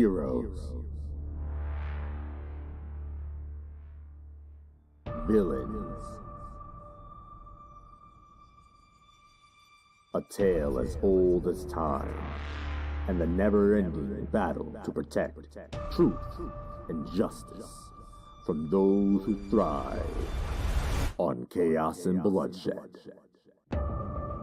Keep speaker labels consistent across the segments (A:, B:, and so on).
A: Heroes, villains, a tale as old as time, and the never-ending battle to protect truth and justice from those who thrive on chaos and bloodshed.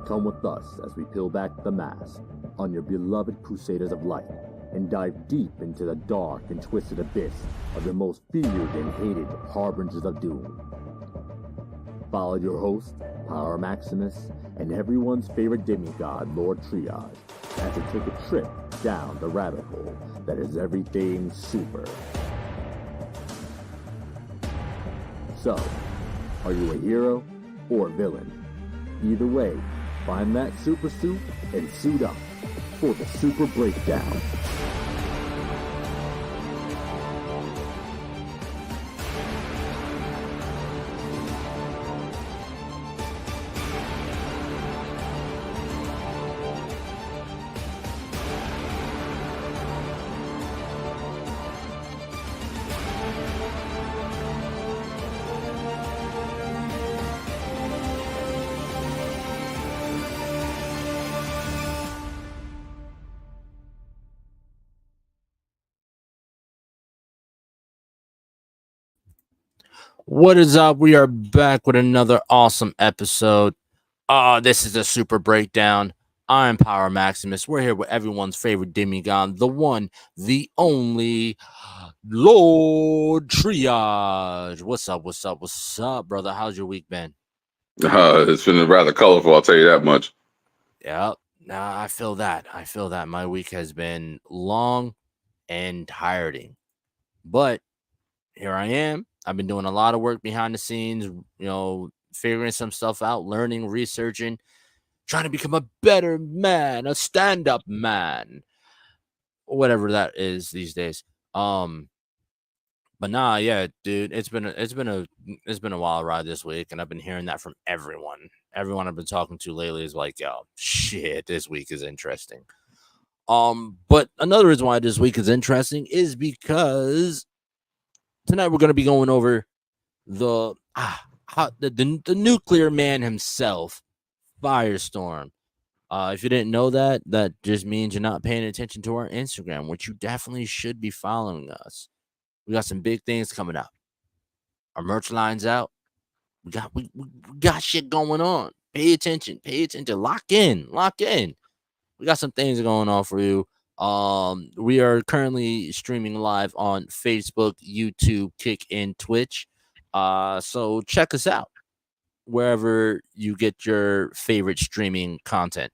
A: Come with us as we peel back the mask on your beloved Crusaders of Light and dive deep into the dark and twisted abyss of the most feared and hated harbingers of doom. Follow your host, Power Maximus, and everyone's favorite demigod, Lord Triage, as they take a trip down the rabbit hole that is everything super. So, are you a hero or a villain? Either way, find that super suit and suit up for the Super Breakdown.
B: What is up? We are back with another awesome episode. This is a Super Breakdown. I'm Power Maximus. We're here with everyone's favorite demigod, the one, the only Lord Triage. What's up, brother? How's your week been?
C: It's been rather colorful, I'll tell you that much.
B: Yeah, nah, I feel that. My week has been long and tiring, but here I am. I've been doing a lot of work behind the scenes, figuring some stuff out, learning, researching, trying to become a better man, a stand-up man, whatever that is these days. But yeah, dude, it's been a wild ride this week, and I've been hearing that from everyone. Everyone I've been talking to lately is like, yo, shit, this week is interesting. But another reason why this week is interesting is because tonight we're going to be going over the nuclear man himself, Firestorm. If you didn't know that, that just means you're not paying attention to our Instagram, which you definitely should be following us. We got some big things coming up. Our merch line's out. We got shit going on. Pay attention. Lock in. We got some things going on for you. We are currently streaming live on Facebook, YouTube, Kick, and Twitch. So check us out wherever you get your favorite streaming content.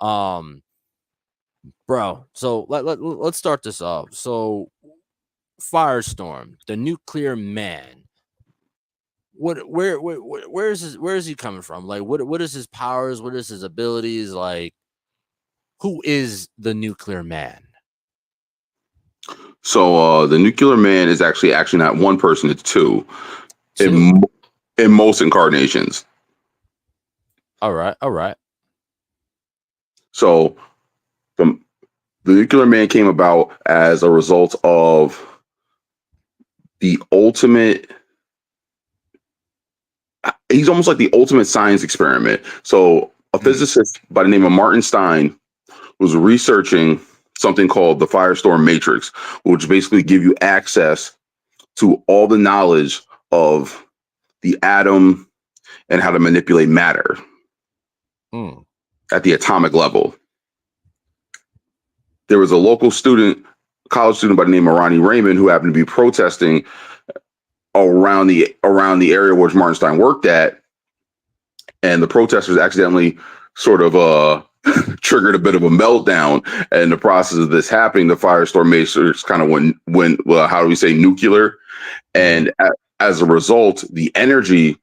B: Bro, so let's start this off. So Firestorm, the nuclear man. Where is he coming from? Like what is his powers? What is his abilities? Like, who is the nuclear man?
C: So the nuclear man is actually not one person, it's two. In most incarnations.
B: All right.
C: So the nuclear man came about as a result of the ultimate. He's almost like the ultimate science experiment. So a physicist by the name of Martin Stein was researching something called the Firestorm Matrix, which basically give you access to all the knowledge of the atom and how to manipulate matter at the atomic level. There was a local college student by the name of Ronnie Raymond, who happened to be protesting around the area where Martin Stein worked at, and the protesters accidentally sort of triggered a bit of a meltdown. And in the process of this happening, the Firestorm Matrix kind of went how do we say, nuclear, and as a result, the energy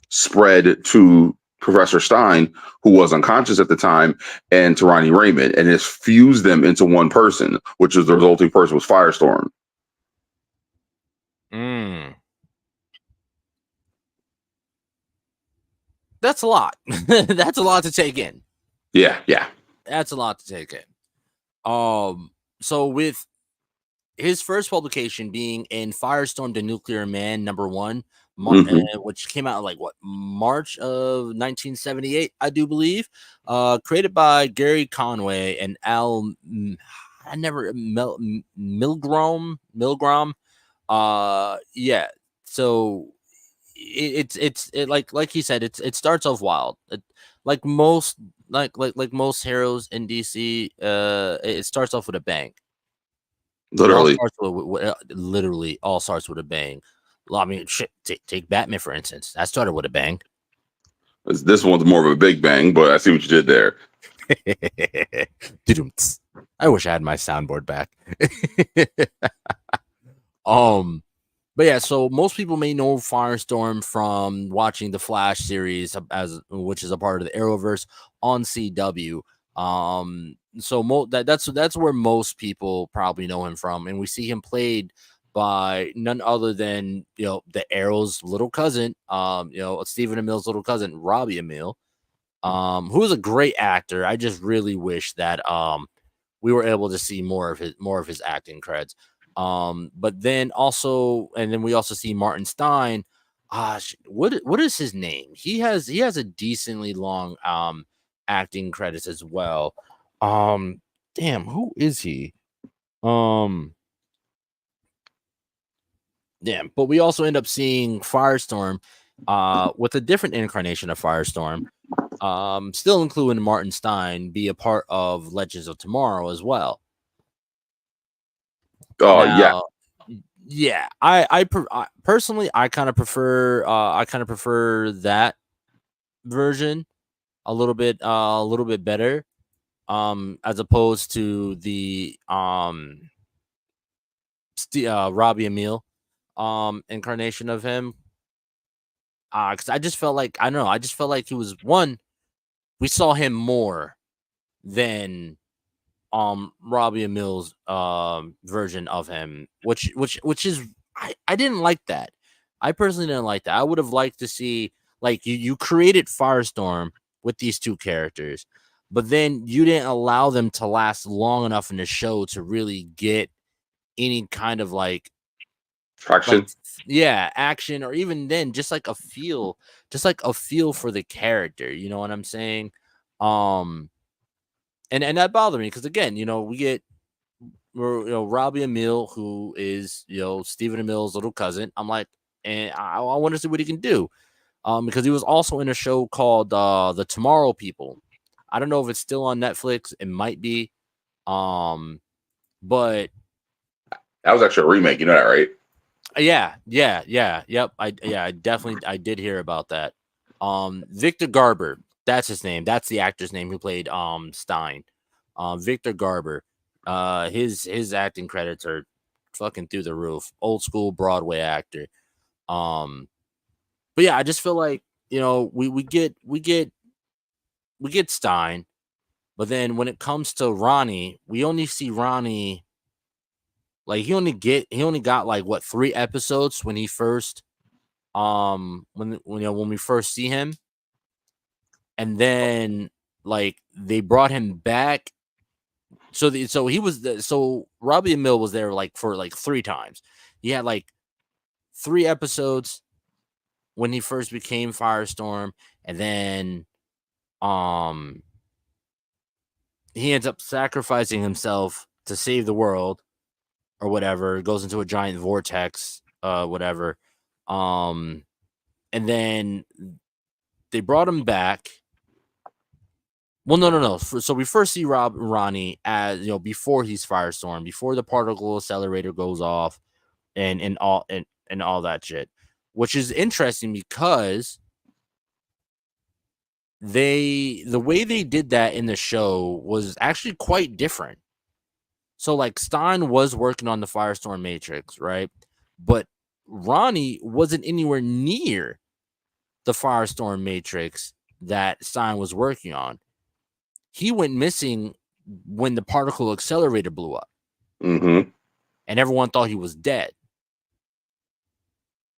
C: spread to Professor Stein, who was unconscious at the time, and to Ronnie Raymond, and it fused them into one person, which is the resulting person was Firestorm.
B: That's a lot. That's a lot to take in.
C: Yeah.
B: That's a lot to take in. So with his first publication being in Firestorm: The Nuclear Man #1, which came out like March of 1978, I do believe. Created by Gary Conway and Al. I never Milgram. Yeah. So it's like he said, it starts off wild. Like most most heroes in DC, it starts off with a bang.
C: Literally,
B: Literally all starts with a bang. I mean, shit. Take Batman for instance. That started with a bang.
C: this one's more of a big bang, but I see what you did there.
B: I wish I had my soundboard back. But yeah, so most people may know Firestorm from watching the Flash series, which is a part of the Arrowverse on CW. So that's where most people probably know him from, and we see him played by none other than the Arrow's little cousin, Stephen Amell's little cousin, Robbie Amell, who is a great actor. I just really wish that we were able to see more of his acting creds. But then we also see Martin Stein. What is his name? He has a decently long acting credits as well. Damn, who is he? Damn, but we also end up seeing Firestorm with a different incarnation of Firestorm. Still including Martin Stein, be a part of Legends of Tomorrow as well. Yeah. I personally kind of prefer that version a little bit better, as opposed to the Robbie Amell incarnation of him. Because I just felt like he was one. We saw him more than Robbie Amell's version of him, which is I didn't like that. I personally didn't like that. I would have liked to see, like, you created Firestorm with these two characters, but then you didn't allow them to last long enough in the show to really get any kind of
C: traction.
B: Action, or even then just like a feel for the character. You know what I'm saying? And that bothered me because, again, we get Robbie Amell, who is Stephen Amell's little cousin. I'm like, and I want to see what he can do, because he was also in a show called The Tomorrow People. I don't know if it's still on Netflix. It might be, but
C: that was actually a remake. You know that, right?
B: Yep. I did hear about that. Victor Garber, that's his name. That's the actor's name who played Stein. Victor Garber. His acting credits are fucking through the roof. Old school Broadway actor. But yeah, I just feel like we get Stein, but then when it comes to Ronnie, we only see Ronnie. Like, he only got like 3 episodes when he first when we first see him, and then they brought him back. So Robbie Amell was there for 3 times. He had 3 episodes when he first became Firestorm, and then he ends up sacrificing himself to save the world, or whatever, goes into a giant vortex, whatever. And then they brought him back. Well, no. So we first see Ronnie as, before he's Firestorm, before the particle accelerator goes off, and all that shit, which is interesting because the way they did that in the show was actually quite different. So Stein was working on the Firestorm Matrix, right? But Ronnie wasn't anywhere near the Firestorm Matrix that Stein was working on. He went missing when the particle accelerator blew up.
C: Mm-hmm.
B: And everyone thought he was dead.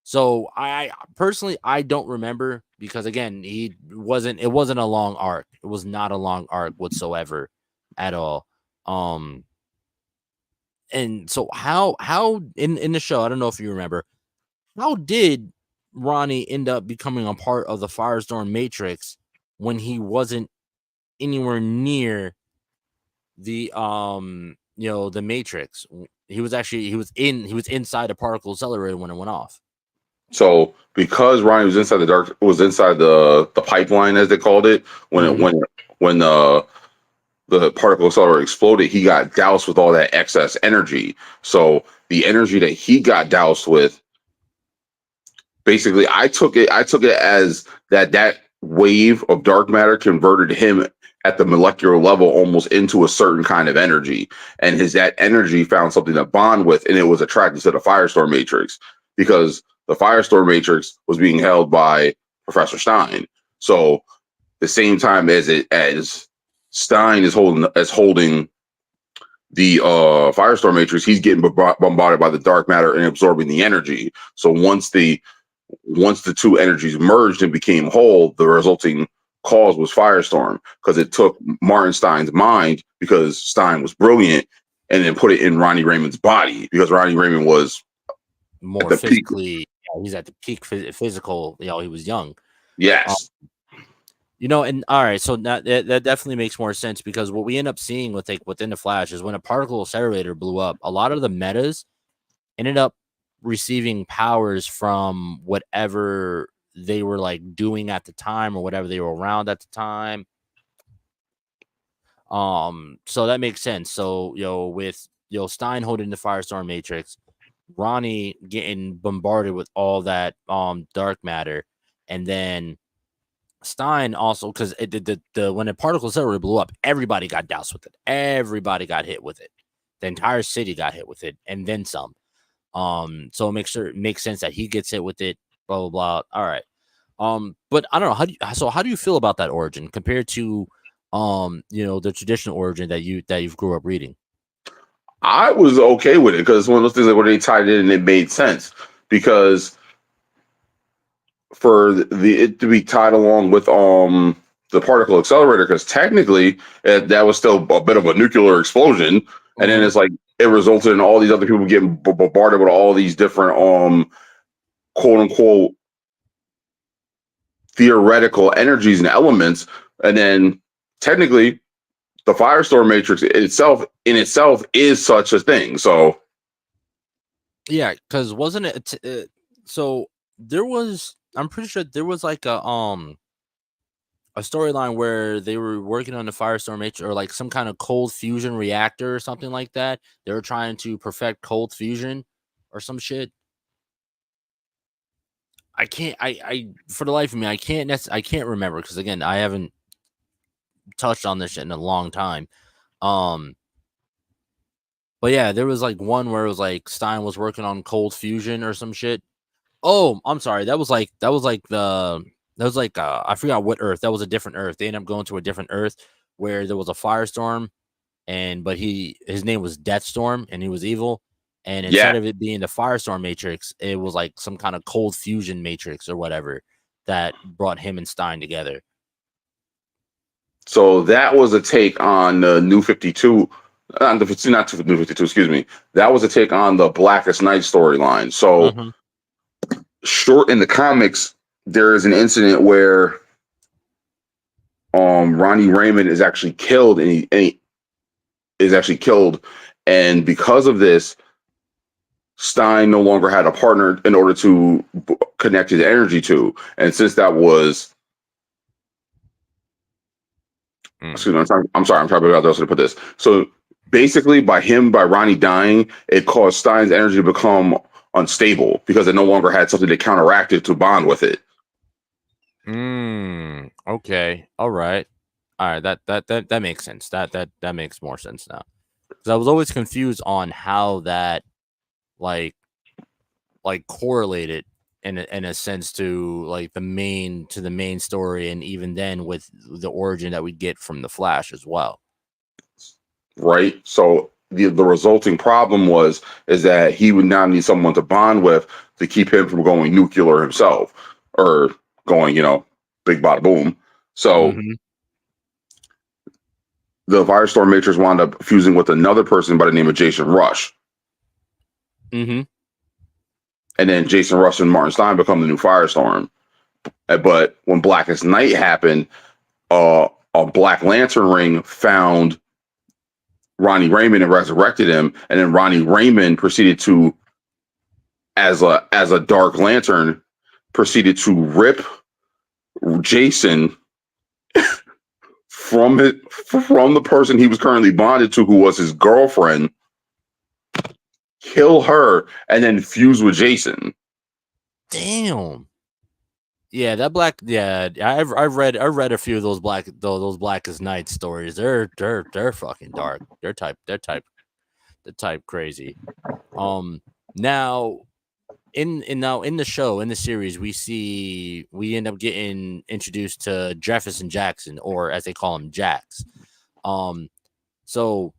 B: So I personally don't remember, because, again, it wasn't a long arc. It was not a long arc whatsoever at all. and so how in the show, I don't know if you remember, how did Ronnie end up becoming a part of the Firestorm Matrix when he wasn't anywhere near the the Matrix? He was inside the particle accelerator when it went off.
C: So because Ronnie was inside the pipeline, as they called it, when the particle accelerator exploded, he got doused with all that excess energy. So the energy that he got doused with, basically, I took it as that wave of dark matter converted him at the molecular level almost into a certain kind of energy, and that energy found something to bond with, and it was attracted to the Firestorm Matrix, because the Firestorm Matrix was being held by Professor Stein. So the same time as Stein is holding the Firestorm Matrix, he's getting bombarded by the dark matter and absorbing the energy. So once the two energies merged and became whole, the resulting cause was Firestorm, because it took Martin Stein's mind, because Stein was brilliant, and then put it in Ronnie Raymond's body, because Ronnie Raymond was
B: more physically, he's at the peak physical, he was young.
C: Yes.
B: And all right, so that definitely makes more sense, because what we end up seeing within the Flash is when a particle accelerator blew up, a lot of the metas ended up receiving powers from whatever they were like doing at the time, or whatever they were around at the time. So that makes sense. So with Stein holding the Firestorm Matrix, Ronnie getting bombarded with all that dark matter, and then Stein also, because when the particle accelerator blew up, everybody got doused with it. Everybody got hit with it. The entire city got hit with it, and then some. So it makes sense that he gets hit with it. Blah blah blah. All right. But I don't know, how do you feel about that origin compared to the traditional origin that you've grew up reading?
C: I was okay with it, because it's one of those things that where they tied it in and it made sense, because for it to be tied along with the particle accelerator, because technically that was still a bit of a nuclear explosion, and then it's like it resulted in all these other people getting bombarded with all these different quote unquote theoretical energies and elements, and then technically the Firestorm Matrix in itself is such a thing. So
B: yeah, because wasn't it so there was, I'm pretty sure there was like a storyline where they were working on the Firestorm Matrix, or like some kind of cold fusion reactor or something like that. They were trying to perfect cold fusion or some shit. I can't, for the life of me, I can't remember, because again, I haven't touched on this shit in a long time. But yeah, there was like one where it was like Stein was working on cold fusion or some shit. Oh, I'm sorry. That was like I forgot what Earth. That was a different Earth. They ended up going to a different Earth where there was a firestorm, but his name was Deathstorm, and he was evil. And instead of it being the Firestorm Matrix, it was like some kind of cold fusion matrix or whatever that brought him and Stein together.
C: So that was a take on the New 52. Not New 52, excuse me. That was a take on the Blackest Night storyline. So short in the comics, there is an incident where Ronnie Raymond is actually killed, and he is actually killed, and because of this, Stein no longer had a partner in order to connect his energy to, and since that was excuse me, I'm sorry, I'm trying to figure out how to put this. So basically, by Ronnie dying, it caused Stein's energy to become unstable, because it no longer had something to counteract it to bond with it.
B: Okay. All right. That makes sense. That makes more sense now. Because I was always confused on how that like correlated in a sense to like the main story, and even then with the origin that we get from the Flash as well.
C: Right. So the resulting problem is that he would now need someone to bond with to keep him from going nuclear himself, or going, big bada boom. So the Firestorm Matrix wound up fusing with another person by the name of Jason Rush.
B: Mm-hmm.
C: And then Jason Rush and Martin Stein become the new Firestorm. But when Blackest Night happened, a Black Lantern ring found Ronnie Raymond and resurrected him, and then Ronnie Raymond proceeded to, as a Dark Lantern, proceeded to rip Jason from the person he was currently bonded to, who was his girlfriend, kill her, and then fuse with Jason.
B: Damn. Yeah, that black. Yeah, I've read a few of those those Blackest Night stories. They're fucking dark. They're type crazy. Now in the show, in the series, we end up getting introduced to Jefferson Jackson, or as they call him, Jax. So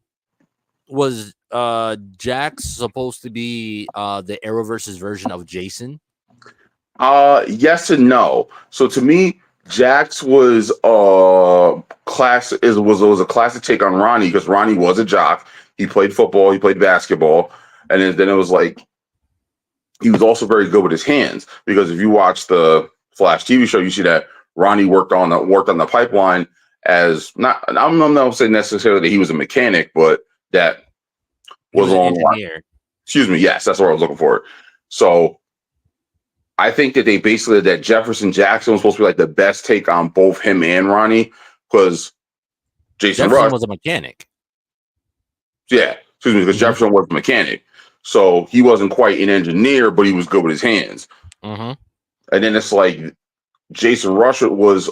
B: was Jax supposed to be the Arrowverse's version of Jason?
C: Yes and no. So to me, Jax was a classic take on Ronnie, because Ronnie was a jock. He played football, he played basketball, and then it was like he was also very good with his hands, because if you watch the Flash TV show, you see that Ronnie worked on the pipeline as I'm not saying necessarily that he was a mechanic, but that
B: He
C: was
B: was an
C: on.
B: engineer.
C: Excuse me. Yes, that's what I was looking for. So I think that that Jefferson Jackson was supposed to be like the best take on both him and Ronnie, because Jason
B: Jefferson
C: Rush,
B: was a mechanic.
C: yeah, excuse me, because Jefferson was a mechanic, so he wasn't quite an engineer, but he was good with his hands.
B: Mm-hmm.
C: And then it's like Jason Rush was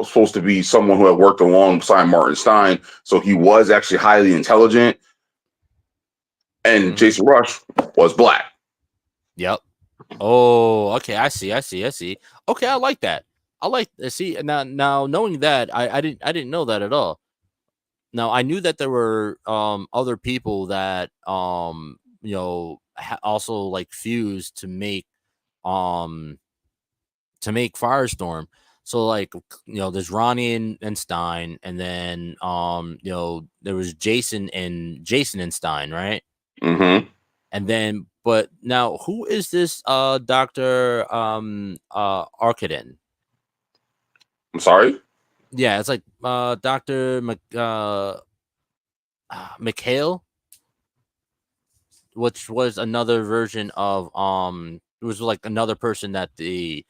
C: supposed to be someone who had worked alongside Martin Stein, so he was actually highly intelligent. And Jason Rush was black.
B: Yep. Oh, okay. I see. Okay, I like that. See now knowing that I didn't know that at all. Now I knew that there were other people that also like fused to make Firestorm. So like there's Ronnie and Stein, and then there was Jason and Stein, right?
C: Mm-hmm.
B: And then, but now, who is this Dr. Arkadin?
C: I'm sorry?
B: Yeah, it's like Dr. Mikhail, which was another version of it was like another person that they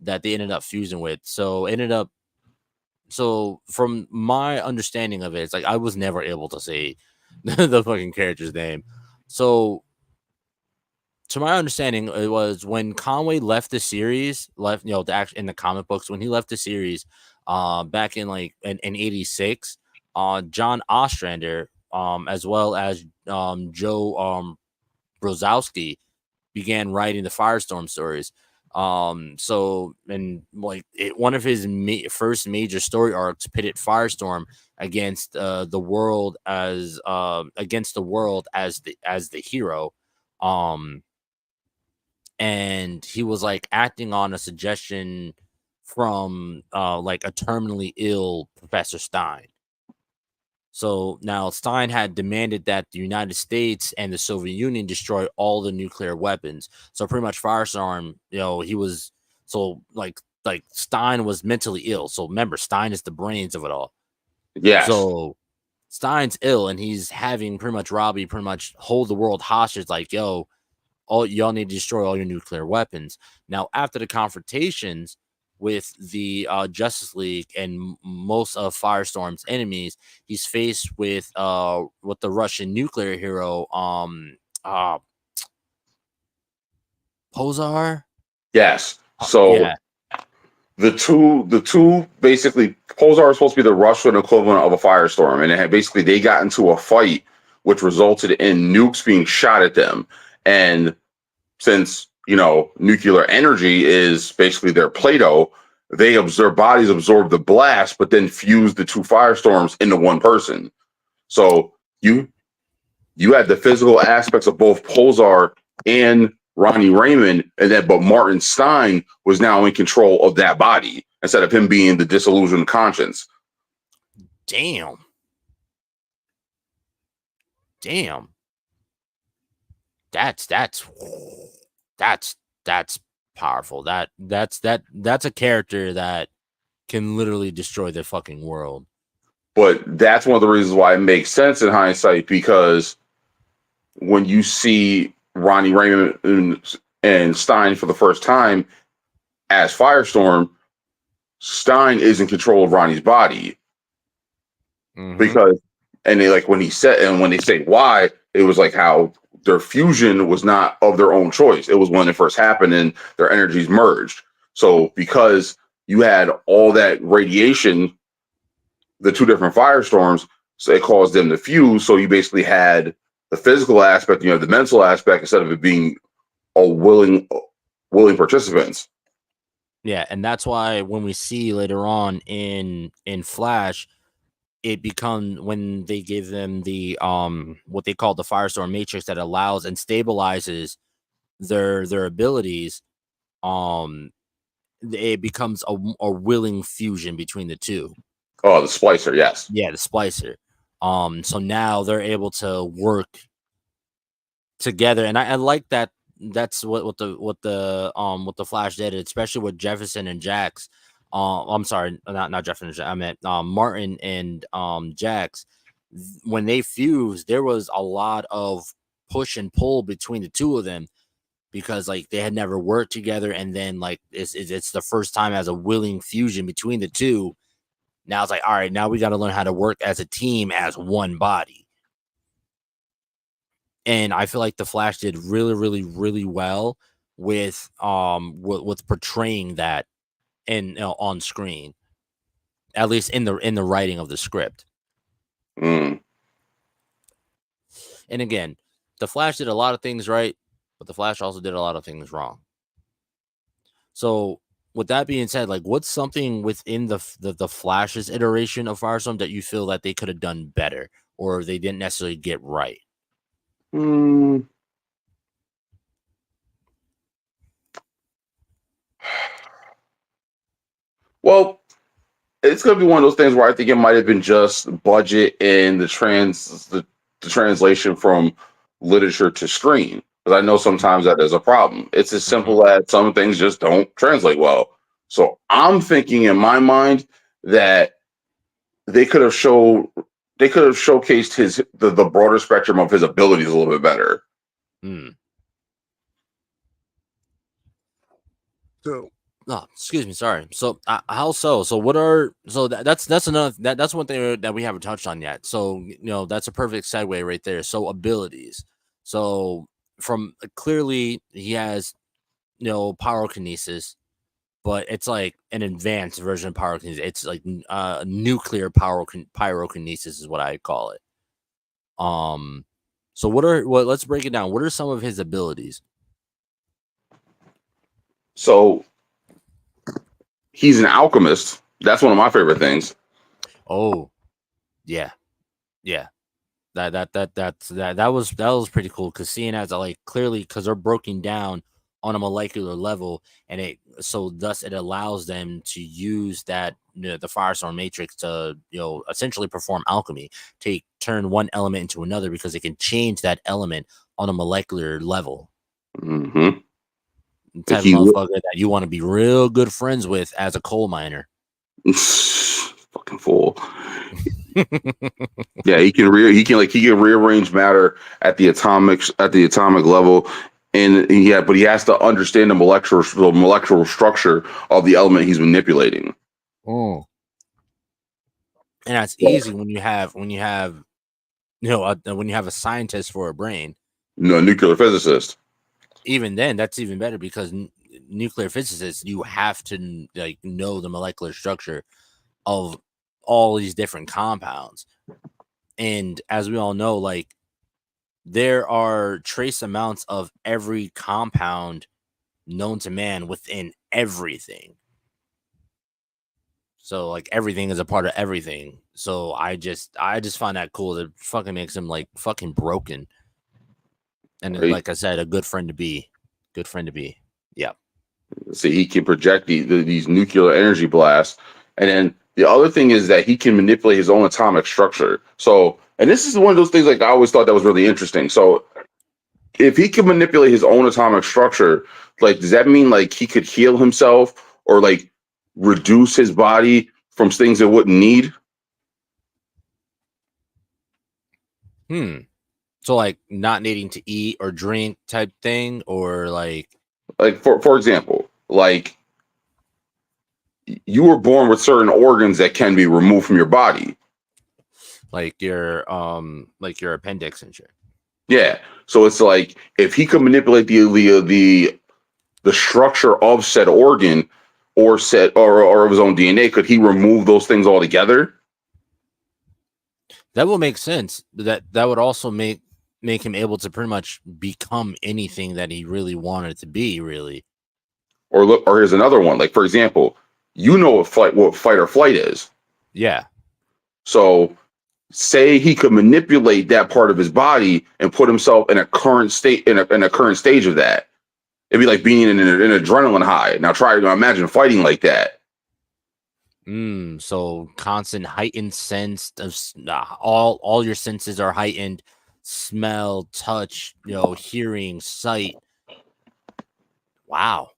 B: ended up fusing with. So from my understanding of it, it's like I was never able to say the fucking character's name. So to my understanding, it was when Conway left the series, in the comic books, when he left the series, back in in '86, John Ostrander, as well as Joe Brozowski, began writing the Firestorm stories. So and one of his first major story arcs pitted Firestorm against the world as the hero. And he was like acting on a suggestion from like a terminally ill Professor Stein. So now Stein had demanded that the United States and the Soviet Union destroy all the nuclear weapons. So pretty much Firestorm, he was like Stein was mentally ill. So remember, Stein is the brains of it all.
C: Yes.
B: So Stein's ill, and he's having pretty much Robbie hold the world hostage, like, yo, all y'all need to destroy all your nuclear weapons. Now, after the confrontations with the Justice League and most of Firestorm's enemies, he's faced with the Russian nuclear hero Pozar.
C: Yes. So
B: yeah.
C: the two basically, Pozar is supposed to be the Russian equivalent of a Firestorm, and basically they got into a fight which resulted in nukes being shot at them. And since nuclear energy is basically their Play-Doh, their bodies absorb the blast, but then fuse the two Firestorms into one person. So you had the physical aspects of both Pozar and Ronnie Raymond, but Martin Stein was now in control of that body instead of him being the disillusioned conscience.
B: Damn. that's that's powerful. That's a character that can literally destroy the fucking world.
C: But that's one of the reasons why it makes sense in hindsight, because when you see Ronnie Raymond and Stein for the first time as Firestorm, Stein is in control of Ronnie's body. Because, and they like when he said, and when they say why, it was like how their fusion was not of their own choice. It was when it first happened and their energies merged. So because you had all that radiation, the two different firestorms, so it caused them to fuse. So you basically had the physical aspect, you have the mental aspect, instead of it being a willing participants.
B: Yeah, and that's why when we see later on in Flash, it becomes when they give them the what they call the Firestorm Matrix that allows and stabilizes their abilities. It becomes a willing fusion between the two.
C: Oh, the splicer, yes.
B: Yeah, the splicer. So now they're able to work together, and I like that. That's what the Flash did, especially with Jefferson and Jax. I'm sorry, not Jefferson. I meant Martin and Jax. When they fused, there was a lot of push and pull between the two of them because like they had never worked together, and then like it's the first time as a willing fusion between the two. Now it's like, all right, now we got to learn how to work as a team, as one body. And I feel like the Flash did really, really, really well with portraying that on screen, at least in the writing of the script.
C: Mm.
B: And again, the Flash did a lot of things right, but the Flash also did a lot of things wrong. So with that being said, like what's something within the Flash's iteration of Firestorm that you feel that they could have done better or they didn't necessarily get right?
C: Well, it's going to be one of those things where I think it might have been just budget and the translation from literature to screen. Because I know sometimes that is a problem. It's as simple as some things just don't translate well. So I'm thinking in my mind that they could have showcased the broader spectrum of his abilities a little bit better.
B: So, excuse me, sorry. So, how so? So, what are that's another that's one thing that we haven't touched on yet. So, that's a perfect segue right there. So, abilities. So, from clearly he has pyrokinesis, but it's like an advanced version of pyrokinesis. It's like nuclear pyrokinesis is what I call it. So let's break it down. What are some of his abilities?
C: So he's an alchemist. That's one of my favorite things.
B: Oh, yeah. That was pretty cool because seeing as like clearly because they're broken down on a molecular level, and thus it allows them to use that the Firestorm Matrix to essentially perform alchemy, turn one element into another because it can change that element on a molecular level.
C: Mm-hmm.
B: Type of motherfucker that you want to be real good friends with as a coal miner.
C: Fucking fool. Yeah, he can rearrange matter at the atomic level, but he has to understand the molecular structure of the element he's manipulating.
B: And that's easy when you have a scientist for a brain.
C: Nuclear physicist.
B: Even then, that's even better because nuclear physicists, you have to know the molecular structure of all these different compounds. And as we all know, like there are trace amounts of every compound known to man within everything. So like everything is a part of everything. So I just find that cool. It fucking makes him like fucking broken. And right. Like I said, a good friend to be. Yeah.
C: See, he can project these nuclear energy blasts. And then the other thing is that he can manipulate his own atomic structure. So, and this is one of those things like I always thought that was really interesting. So if he could manipulate his own atomic structure, like does that mean like he could heal himself or like reduce his body from things it wouldn't need?
B: So like not needing to eat or drink type thing, or like
C: For example, like you were born with certain organs that can be removed from your body.
B: like your appendix and shit.
C: Yeah. So it's like if he could manipulate the structure of said organ or of his own DNA, could he remove those things altogether?
B: That will make sense. That would also make him able to pretty much become anything that he really wanted to be, really.
C: Or here's another one. Like for example, you know what fight or flight is.
B: Yeah.
C: So say he could manipulate that part of his body and put himself in a current state in a current stage of that. It'd be like being in an adrenaline high. Now try to imagine fighting like that.
B: So constant heightened sense of all your senses are heightened: smell, touch, hearing, sight. Wow.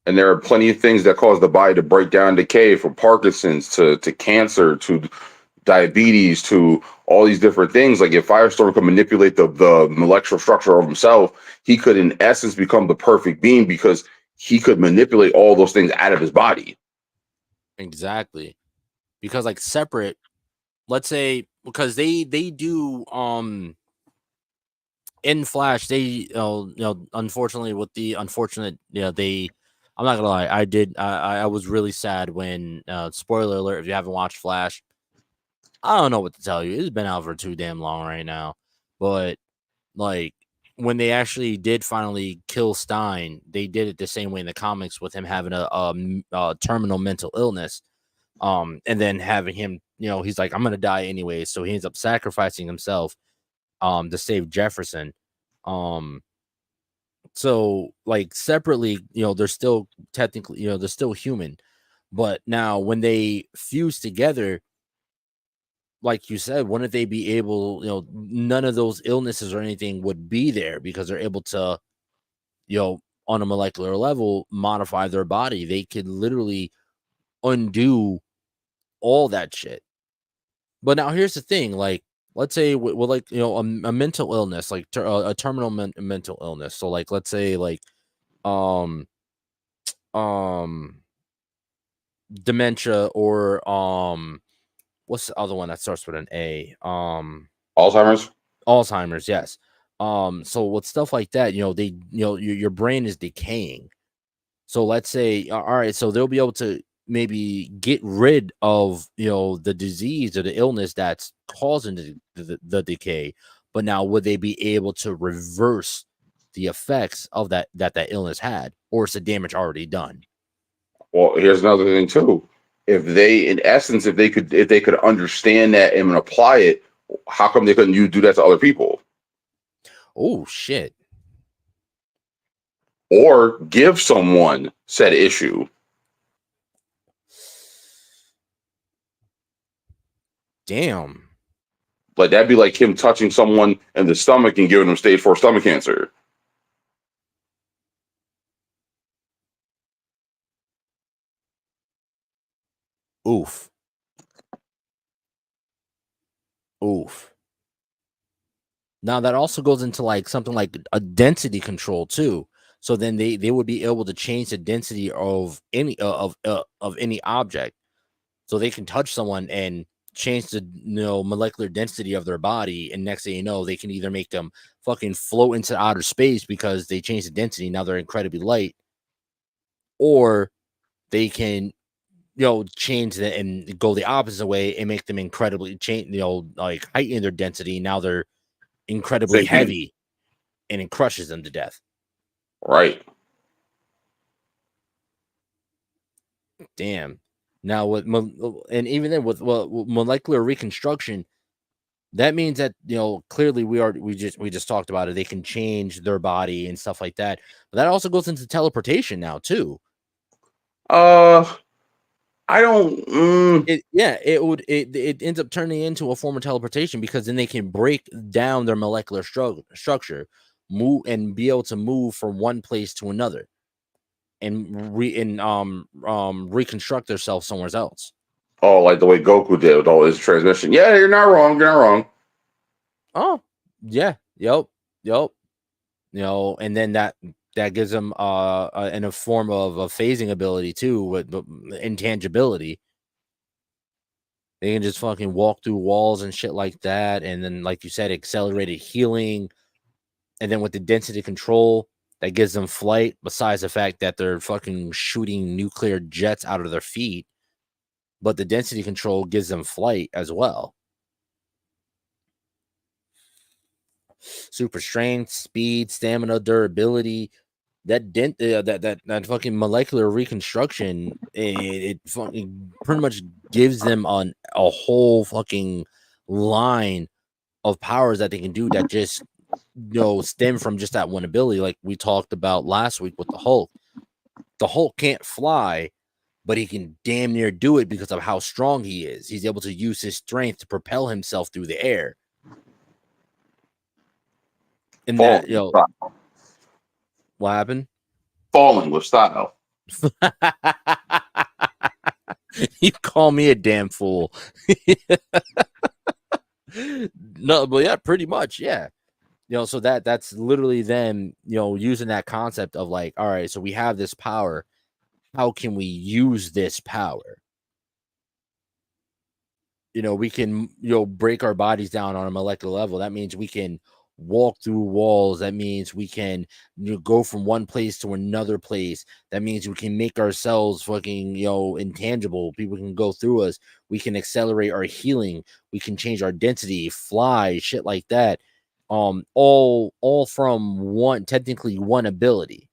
C: And there are plenty of things that cause the body to break down and decay, from Parkinson's to cancer to diabetes to all these different things. Like if Firestorm could manipulate the molecular structure of himself, he could in essence become the perfect being because he could manipulate all those things out of his body.
B: Exactly. Because like separate, let's say, because they do in Flash, they unfortunately with the unfortunate, they, I'm not gonna lie, I was really sad when spoiler alert if you haven't watched Flash. I don't know what to tell you. It's been out for too damn long right now. But like when they actually did finally kill Stein, they did it the same way in the comics with him having a terminal mental illness. And then having him, he's like, I'm gonna die anyway. So he ends up sacrificing himself to save Jefferson. So like separately, they're still technically, they're still human. But now when they fuse together, like you said, wouldn't they be able, none of those illnesses or anything would be there because they're able to, on a molecular level, modify their body. They could literally undo all that shit. But now here's the thing, like, let's say with like, a mental illness, like a terminal mental illness. So like, let's say like, um, um, dementia or, what's the other one that starts with an A?
C: Alzheimer's.
B: Alzheimer's, yes. So with stuff like that, they, your brain is decaying. So let's say, all right, so they'll be able to maybe get rid of, the disease or the illness that's causing the decay. But now, would they be able to reverse the effects of that illness had, or is the damage already done?
C: Well, here's another thing too. If they, in essence, if they could understand that and apply it, how come they couldn't do that to other people?
B: Oh shit.
C: Or give someone said issue.
B: Damn.
C: Like that'd be like him touching someone in the stomach and giving them stage 4 stomach cancer.
B: Oof. Now that also goes into like something like a density control too. So then they would be able to change the density of any of any object. So they can touch someone and change the molecular density of their body, and next thing you know, they can either make them fucking float into outer space because they changed the density. Now they're incredibly light, or they can change that and go the opposite way and make them incredibly like heighten their density. Now they're incredibly heavy and it crushes them to death.
C: Right.
B: Damn. Now and even then with molecular reconstruction, that means that clearly we just talked about it. They can change their body and stuff like that. But that also goes into teleportation now too.
C: I don't.
B: It ends up turning into a form of teleportation because then they can break down their molecular structure, move and be able to move from one place to another, and reconstruct themselves somewhere else.
C: Oh, like the way Goku did with all his transmission. Yeah, you're not wrong. You're not wrong.
B: Oh, yeah, yep. And then that gives them in a form of a phasing ability too, with intangibility. They can just fucking walk through walls and shit like that. And then, like you said, accelerated healing. And then with the density control, that gives them flight, besides the fact that they're fucking shooting nuclear jets out of their feet. But the density control gives them flight as well. Super strength, speed, stamina, durability. That fucking molecular reconstruction, it fucking pretty much gives them a whole fucking line of powers that they can do that just stem from just that one ability, like we talked about last week with the Hulk. The Hulk can't fly, but he can damn near do it because of how strong he is. He's able to use his strength to propel himself through the air. And that, what happened?
C: Falling with style.
B: You call me a damn fool. No, but yeah, pretty much, yeah. So that's literally them, using that concept of like, all right, so we have this power. How can we use this power? We can, break our bodies down on a molecular level. That means we can walk through walls. That means we can go from one place to another place. That means we can make ourselves fucking intangible. People can go through us. We can accelerate our healing. We can change our density, fly, shit like that. All from technically one ability.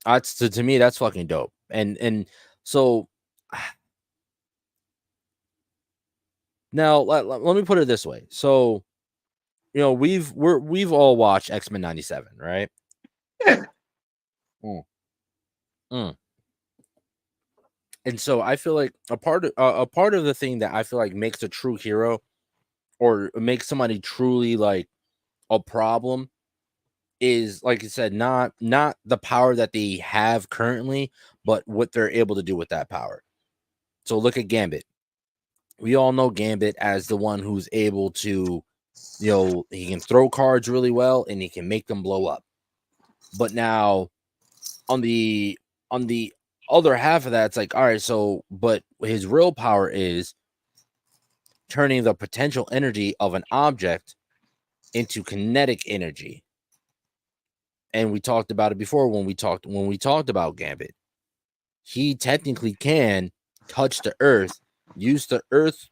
B: That's to me, that's fucking dope. And so now let me put it this way. So we've all watched X-Men 97, right?
C: Yeah.
B: And so I feel like a part of the thing that I feel like makes a true hero or makes somebody truly like a problem is, like you said, not the power that they have currently, but what they're able to do with that power. So look at Gambit. We all know Gambit as the one who's able to, he can throw cards really well and he can make them blow up. But now on the other half of that, it's like, all right, so but his real power is turning the potential energy of an object into kinetic energy. And we talked about it before when we talked about Gambit. He technically can touch the earth, use the earth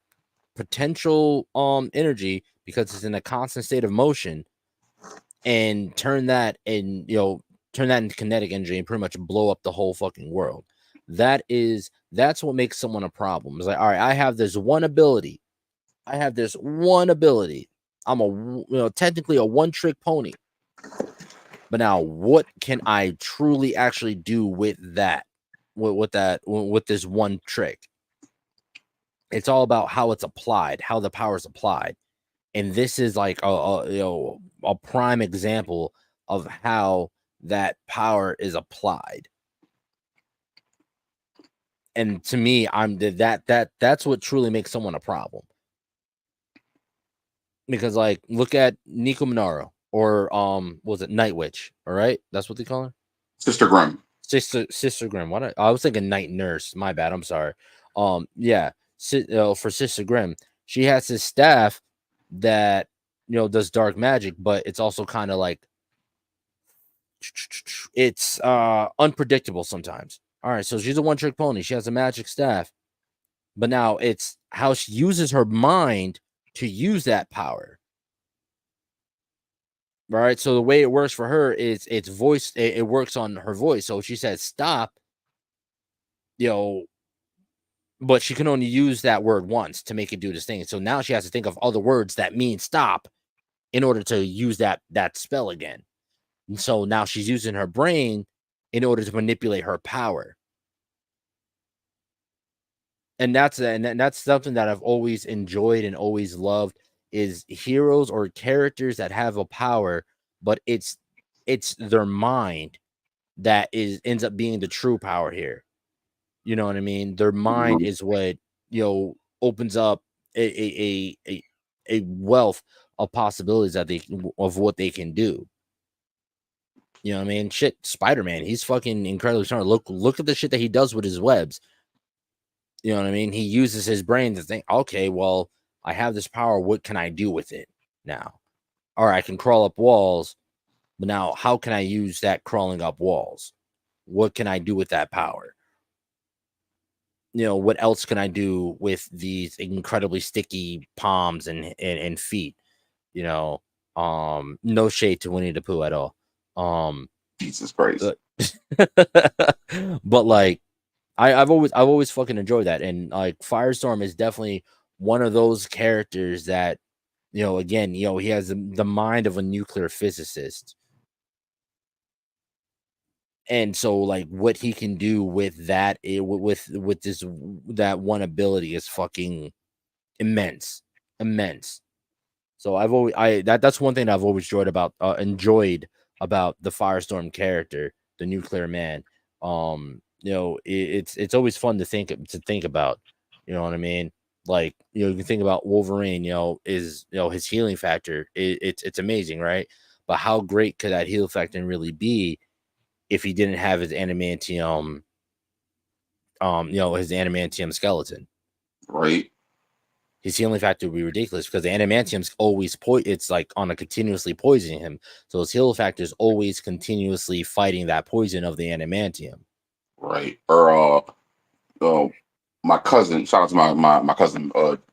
B: potential energy because it's in a constant state of motion, and turn that into kinetic energy and pretty much blow up the whole fucking world. That's what makes someone a problem. It's like, all right, I have this one ability. I'm technically a one-trick pony. But now, what can I truly actually do with that? With this one trick? It's all about how it's applied, how the power is applied, and this is like a prime example of how that power is applied. And to me, that's what truly makes someone a problem. Because like, look at Nico Minaro. Or was it Night Witch? All right, that's what they call her.
C: Sister Grimm.
B: Sister Grimm. What I was thinking Night Nurse. My bad. I'm sorry. Yeah. For Sister Grimm, she has this staff that does dark magic, but it's also kind of like it's unpredictable sometimes. All right, so she's a one-trick pony. She has a magic staff, but now it's how she uses her mind to use that power. Right, so the way it works for her is it's voice. It works on her voice. So if she says stop, but she can only use that word once to make it do this thing. So now she has to think of other words that mean stop in order to use that spell again. And so now she's using her brain in order to manipulate her power. and that's something that I've always enjoyed and always loved is heroes or characters that have a power, but it's their mind that ends up being the true power here. You know what I mean? Their mind is what, opens up a wealth of possibilities of what they can do. You know what I mean? Shit, Spider-Man, he's fucking incredibly smart. Look at the shit that he does with his webs. You know what I mean? He uses his brain to think, okay, well, I have this power. What can I do with it now? All right, I can crawl up walls, but now how can I use that crawling up walls? What can I do with that power? What else can I do with these incredibly sticky palms and feet? No shade to Winnie the Pooh at all.
C: Jesus Christ.
B: But like I've always fucking enjoyed that. And like Firestorm is definitely one of those characters that, again, he has the mind of a nuclear physicist. And so like what he can do with that with that one ability is fucking immense. So that's one thing that I've always enjoyed about the Firestorm character, the nuclear man. It's always fun to think about, you know what I mean? Like, you can think about Wolverine, is his healing factor. It's amazing, right? But how great could that heal factor really be if he didn't have his adamantium, his adamantium skeleton?
C: Right.
B: His healing factor would be ridiculous because the adamantium's always it's like on a continuously poisoning him. So his healing factor is always continuously fighting that poison of the adamantium.
C: Right. Or my cousin, shout out to my cousin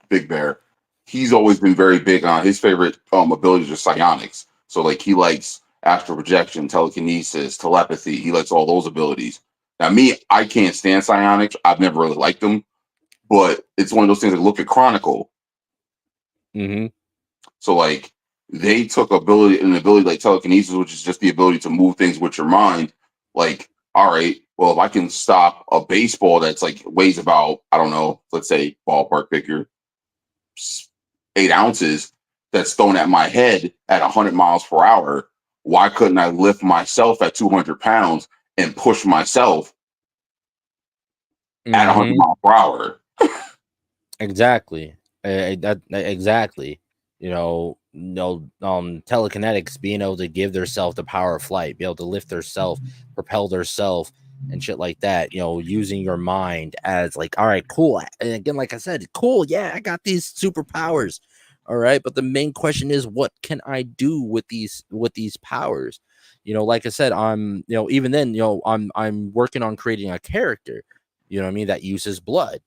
C: Big Bear. He's always been very big on his favorite abilities are psionics. So like he likes astral projection, telekinesis, telepathy. He likes all those abilities. Now me, I can't stand psionics. I've never really liked them, but it's one of those things like look at Chronicle.
B: Mm-hmm.
C: So like they took an ability like telekinesis, which is just the ability to move things with your mind. Like, all right, well, if I can stop a baseball that's like weighs about, I don't know, let's say ballpark figure, 8 ounces, that's thrown at my head at 100 miles per hour, why couldn't I lift myself at 200 pounds and push myself at 100 miles per hour?
B: Exactly. Exactly. Telekinetics being able to give theirself the power of flight, be able to lift theirself, propel theirself, and shit like that. Using your mind as like, all right, cool. And again, like I said, cool. Yeah, I got these superpowers. All right, but the main question is, what can I do with these powers? Like I said, even then, I'm working on creating a character. You know what I mean? That uses blood.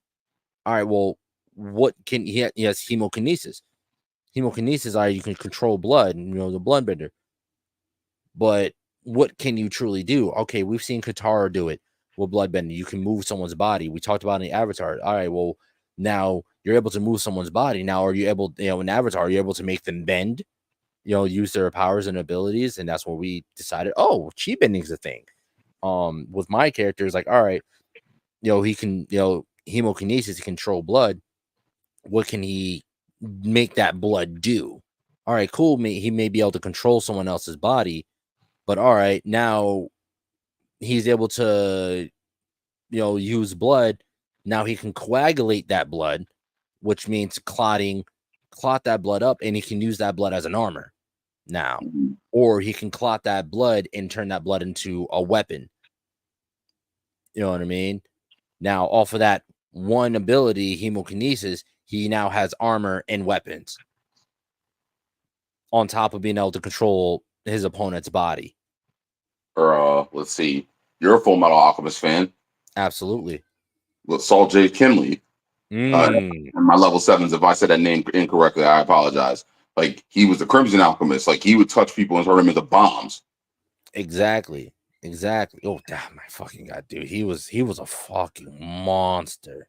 B: All right, well, what can he has hemokinesis. Hemokinesis, you can control blood, the bloodbender. But what can you truly do? Okay, we've seen Katara do it with bloodbending. You can move someone's body. We talked about in the Avatar. All right, well, now you're able to move someone's body. Now, are you able, in Avatar, are you able to make them bend? Use their powers and abilities, and that's where we decided, oh, chi bending is a thing. With my characters, like, all right, he can, hemokinesis to control blood. What can he make that blood do? All right, cool. He may be able to control someone else's body, but all right, now he's able to, use blood. Now he can coagulate that blood, which means clot that blood up, and he can use that blood as an armor now. Or he can clot that blood and turn that blood into a weapon. You know what I mean? Now, off of that one ability, hemokinesis, he now has armor and weapons on top of being able to control his opponent's body.
C: Or let's see, you're a Full Metal Alchemist fan.
B: Absolutely.
C: With Saul J. Kinley. My level 7s, if I said that name incorrectly, I apologize. Like, he was the Crimson Alchemist. Like, he would touch people and turn them into bombs.
B: Exactly. Oh, damn, my fucking god, dude. He was a fucking monster.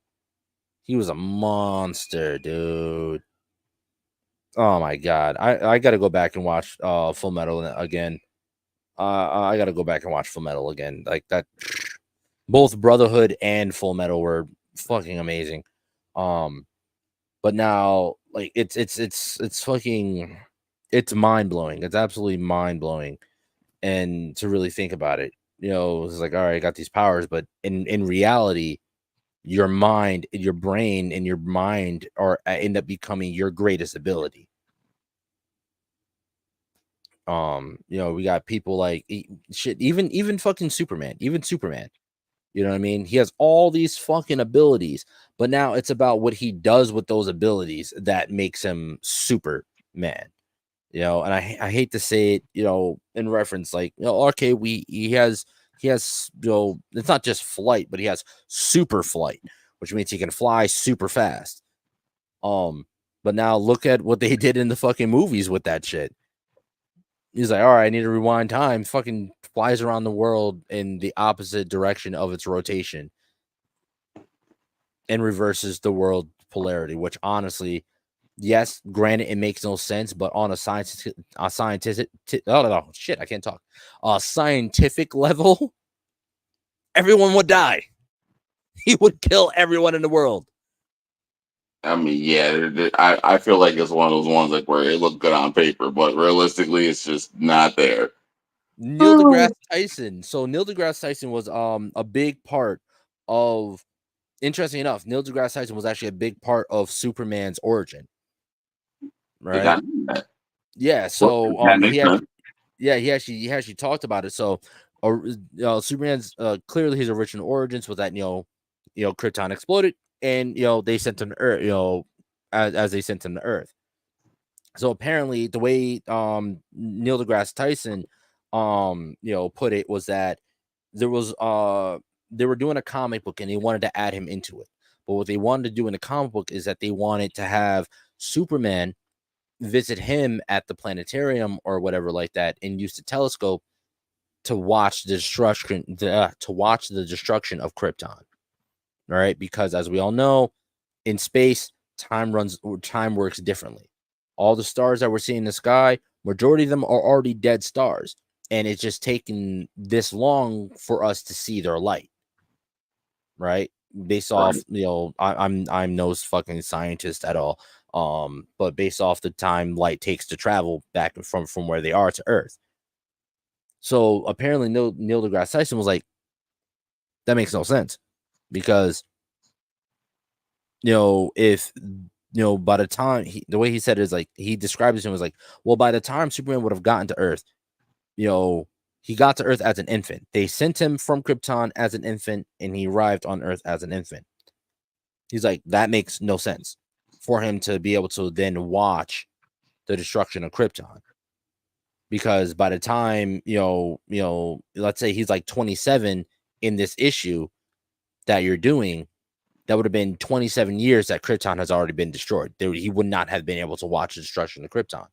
B: He was a monster, dude. Oh my god. I gotta go back and watch Full Metal again. I gotta go back and watch Full Metal again. Like that, both Brotherhood and Full Metal were fucking amazing. But now, like, it's fucking, it's mind blowing. It's absolutely mind blowing, and to really think about it, it's like, all right, I got these powers, but in reality, your mind, your brain, and your mind are end up becoming your greatest ability. We got people like shit, even fucking Superman, even Superman. You know what I mean? He has all these fucking abilities, but now it's about what he does with those abilities that makes him Superman. And I hate to say it, in reference, like, okay, he has, it's not just flight, but he has super flight, which means he can fly super fast. But now look at what they did in the fucking movies with that shit. He's like, all right, I need to rewind time. Fucking flies around the world in the opposite direction of its rotation and reverses the world polarity, which honestly, yes, granted, it makes no sense, but on a scientific, oh shit, I can't talk. Scientific level, everyone would die. He would kill everyone in the world.
C: I mean, yeah, I feel like it's one of those ones like where it looked good on paper, but realistically, it's just not there.
B: Neil deGrasse Tyson. So Neil deGrasse Tyson was a big part of. Interesting enough, Neil deGrasse Tyson was actually a big part of Superman's origin.
C: Did
B: Right?
C: not know that.
B: Yeah. So
C: That makes sense.
B: he actually talked about it. So Superman's clearly his original origins was that Krypton exploded and they sent him to Earth, as they sent him to Earth. So apparently the way Neil deGrasse Tyson put it was that there was they were doing a comic book and they wanted to add him into it. But what they wanted to do in the comic book is that they wanted to have Superman visit him at the planetarium or whatever like that and use the telescope to watch the destruction of Krypton. All right, because as we all know, in space, time works differently. All the stars that we're seeing in the sky, majority of them are already dead stars, and it's just taken this long for us to see their light. Right? Based off, I'm no fucking scientist at all. But based off the time light takes to travel back from where they are to Earth. So apparently Neil deGrasse Tyson was like, that makes no sense because if by the time the way he said it is like he described it was like, well, by the time Superman would have gotten to Earth, he got to Earth as an infant. They sent him from Krypton as an infant, and he arrived on Earth as an infant. He's like, that makes no sense for him to be able to then watch the destruction of Krypton. Because by the time, let's say he's like 27 in this issue that you're doing, that would have been 27 years that Krypton has already been destroyed. He would not have been able to watch the destruction of Krypton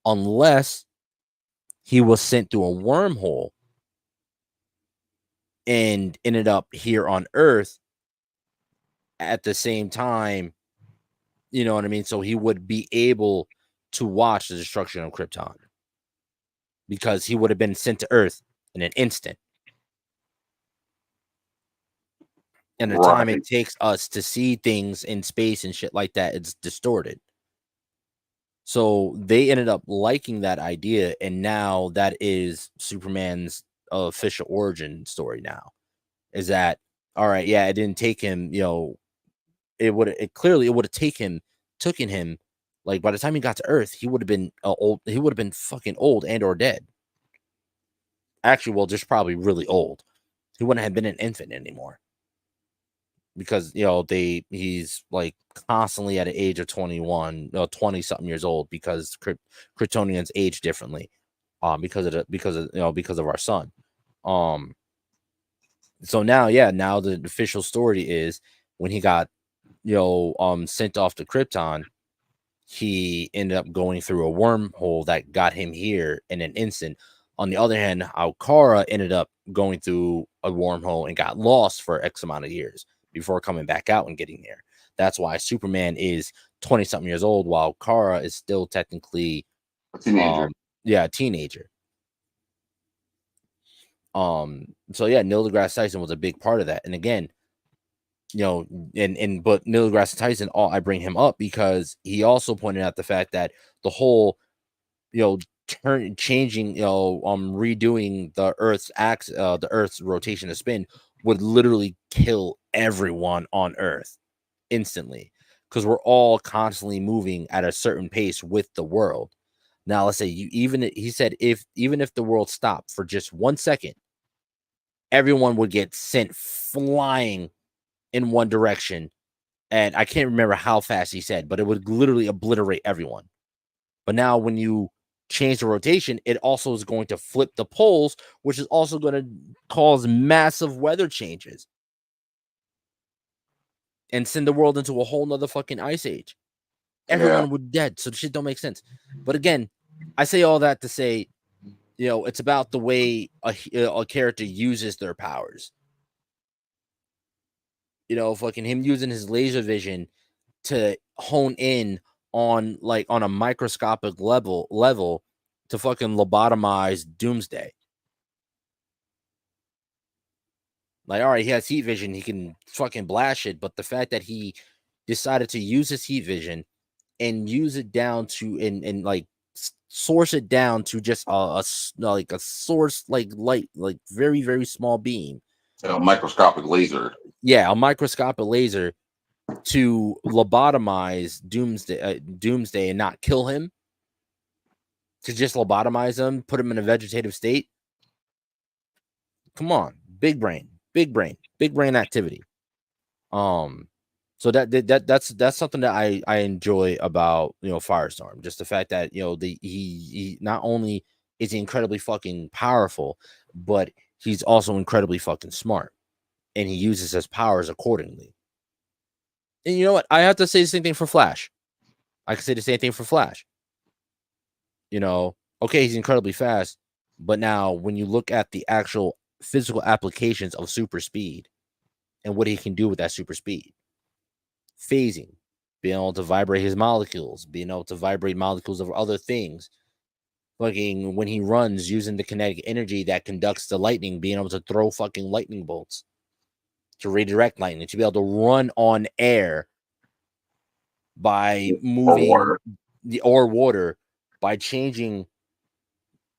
B: unless he was sent through a wormhole and ended up here on Earth at the same time. You know what I mean? So he would be able to watch the destruction of Krypton because he would have been sent to Earth in an instant. And the time it takes us to see things in space and shit like that, it's distorted. So they ended up liking that idea, and now that is Superman's official origin story. Now is that all right? Yeah, it didn't take him. It would have taken him. Like by the time he got to Earth, he would have been old. He would have been fucking old and or dead. Actually, well, just probably really old. He wouldn't have been an infant anymore. Because he's like constantly at an age of 21, 20 something years old because Kryptonians age differently, because of our sun. So now the official story is when he got sent off to Krypton, he ended up going through a wormhole that got him here in an instant. On the other hand, Kara ended up going through a wormhole and got lost for X amount of years before coming back out and getting there. That's why Superman is 20 something years old while Kara is still technically
C: a teenager.
B: A teenager. So yeah, Neil deGrasse Tyson was a big part of that. And again, but Neil deGrasse Tyson, I bring him up because he also pointed out the fact that the whole, changing, redoing the Earth's rotation to spin would literally kill everyone on Earth instantly, because we're all constantly moving at a certain pace with the world. Now, let's say he said, even if the world stopped for just 1 second, everyone would get sent flying in one direction. And I can't remember how fast he said, but it would literally obliterate everyone. But now when you change the rotation, it also is going to flip the poles, which is also going to cause massive weather changes and send the world into a whole nother fucking ice age. Everyone would dead. So the shit don't make sense. But again, I say all that to say, it's about the way a character uses their powers. Fucking him using his laser vision to hone in on a microscopic level to fucking lobotomize Doomsday. Like, all right, he has heat vision, he can fucking blast it, but the fact that he decided to use his heat vision and use it down to and like source it down to just a source light, very, very small beam,
C: a microscopic laser.
B: Yeah, a microscopic laser to lobotomize Doomsday and not kill him, to just lobotomize him, put him in a vegetative state. Come on, big brain activity. So that's something that I enjoy about Firestorm. Just the fact that he not only is he incredibly fucking powerful, but he's also incredibly fucking smart, and he uses his powers accordingly. And you know what? I have to say the same thing for Flash. I can say the same thing for Flash. Okay, he's incredibly fast, but now when you look at the actual physical applications of super speed and what he can do with that super speed, phasing, being able to vibrate his molecules, being able to vibrate molecules of other things, fucking when he runs using the kinetic energy that conducts the lightning, being able to throw fucking lightning bolts to redirect lightning, to be able to run on air by moving or water by changing,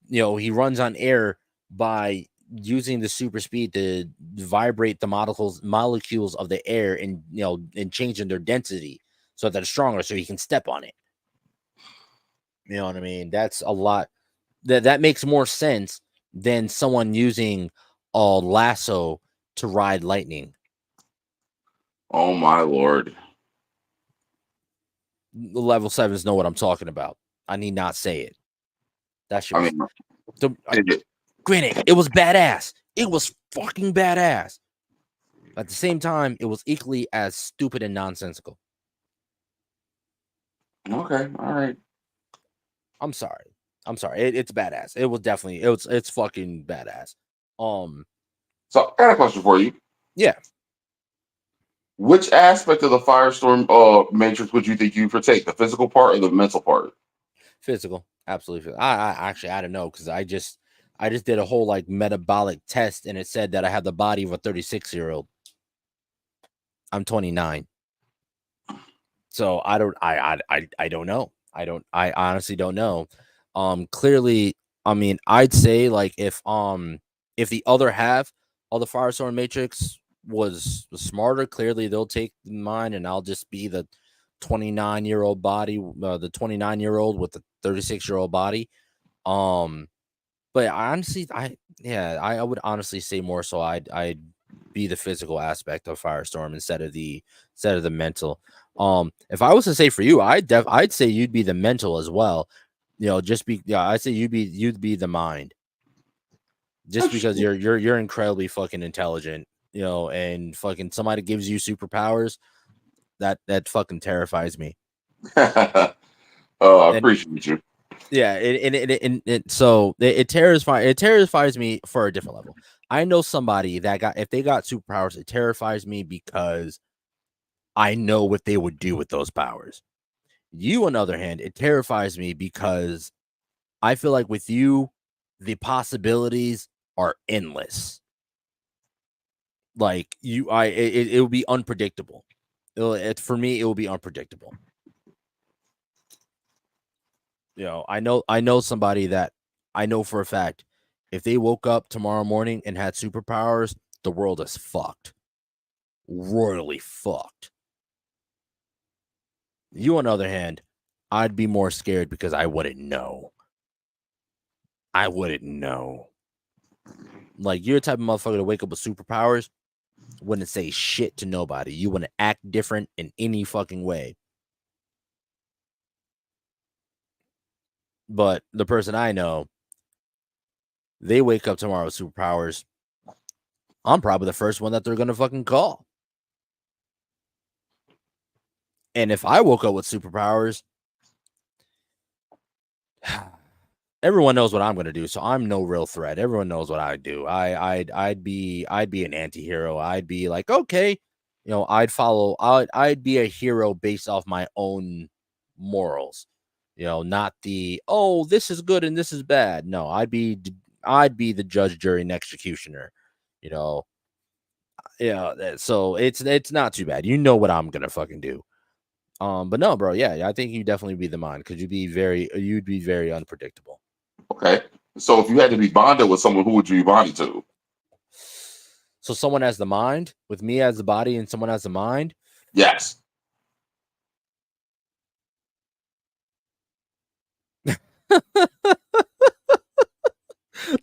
B: he runs on air by using the super speed to vibrate the molecules of the air and and changing their density so that it's stronger, so he can step on it. You know what I mean? That's a lot. That makes more sense than someone using a lasso to ride lightning.
C: Oh my lord.
B: The level 7s know what I'm talking about. I need not say it. That shit granted, it was badass. It was fucking badass. At the same time, it was equally as stupid and nonsensical.
C: Okay, all right.
B: I'm sorry. It's badass. It was definitely it's fucking badass.
C: So I got a question for you.
B: Yeah.
C: Which aspect of the Firestorm matrix would you think you partake? The physical part or the mental part?
B: Physical. Absolutely. I don't know, because I just did a whole metabolic test, and it said that I have the body of a 36-year-old. I'm 29. So I don't know. I honestly don't know. Clearly, I mean, I'd say if the other half of the Firestorm Matrix was smarter, clearly they'll take mine, and I'll just be the 29-year-old body, the 29-year-old with the 36-year-old body. But honestly, I would honestly say more so I'd be the physical aspect of Firestorm instead of the mental. If I was to say for you, I'd say you'd be the mental as well. I'd say you'd be the mind. Just because you're incredibly fucking intelligent, and fucking somebody gives you superpowers, that fucking terrifies me.
C: I appreciate you.
B: Yeah, it terrifies me for a different level. I know somebody that if they got superpowers, it terrifies me because I know what they would do with those powers. You, on the other hand, it terrifies me because I feel like with you, the possibilities are endless. Like it will be unpredictable. For me, it will be unpredictable. You know, I know somebody that I know for a fact, if they woke up tomorrow morning and had superpowers, the world is fucked. Royally fucked. You, on the other hand, I'd be more scared because I wouldn't know. I wouldn't know. Like, you're the type of motherfucker to wake up with superpowers, wouldn't say shit to nobody. You wouldn't act different in any fucking way. But the person I know, they wake up tomorrow with superpowers. I'm probably the first one that they're gonna fucking call. And if I woke up with superpowers, everyone knows what I'm gonna do. So I'm no real threat. Everyone knows what I do. I'd be an anti-hero. I'd be like, okay, you know, I'd be a hero based off my own morals. You know, not the, oh, this is good and this is bad. No, I'd be the judge, jury, and executioner. You know, yeah. So it's not too bad. You know what I'm gonna fucking do. But no, bro, yeah, I think you'd definitely be the mind because you'd be very unpredictable.
C: Okay. So if you had to be bonded with someone, who would you be bonded to?
B: So someone has the mind with me as the body, and someone has the mind.
C: Yes.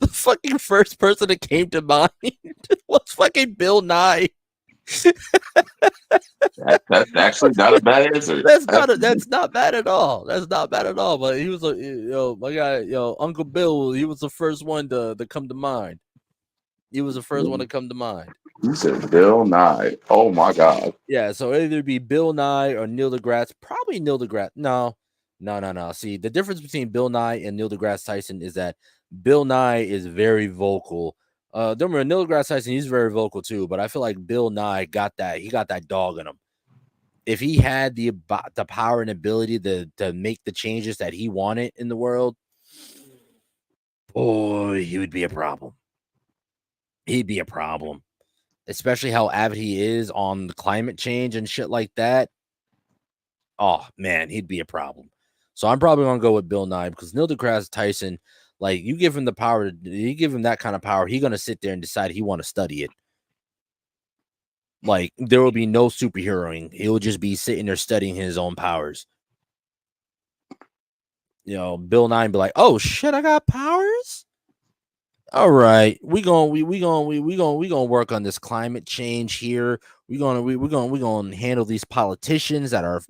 B: The fucking first person that came to mind was fucking Bill Nye.
C: That's actually not a bad answer.
B: That's not bad at all. That's not bad at all. But he was my guy, Uncle Bill. He was the first one to come to mind. He was the first one to come to mind.
C: You said Bill Nye. Oh my God.
B: Yeah, so either be Bill Nye or Neil deGrasse. Probably Neil deGrasse. No. See, the difference between Bill Nye and Neil deGrasse Tyson is that Bill Nye is very vocal. Don't remember Neil deGrasse Tyson, he's very vocal too, but I feel like Bill Nye got that dog in him. If he had the power and ability to make the changes that he wanted in the world, boy, he would be a problem. He'd be a problem. Especially how avid he is on the climate change and shit like that. Oh man, he'd be a problem. So I'm probably gonna go with Bill Nye because Neil deGrasse Tyson, like, you give him the power, you give him that kind of power, he's gonna sit there and decide he want to study it. Like, there will be no superheroing. He'll just be sitting there studying his own powers. You know, Bill Nye be like, "Oh shit, I got powers. All right, we gonna work on this climate change here. We gonna handle these politicians that are,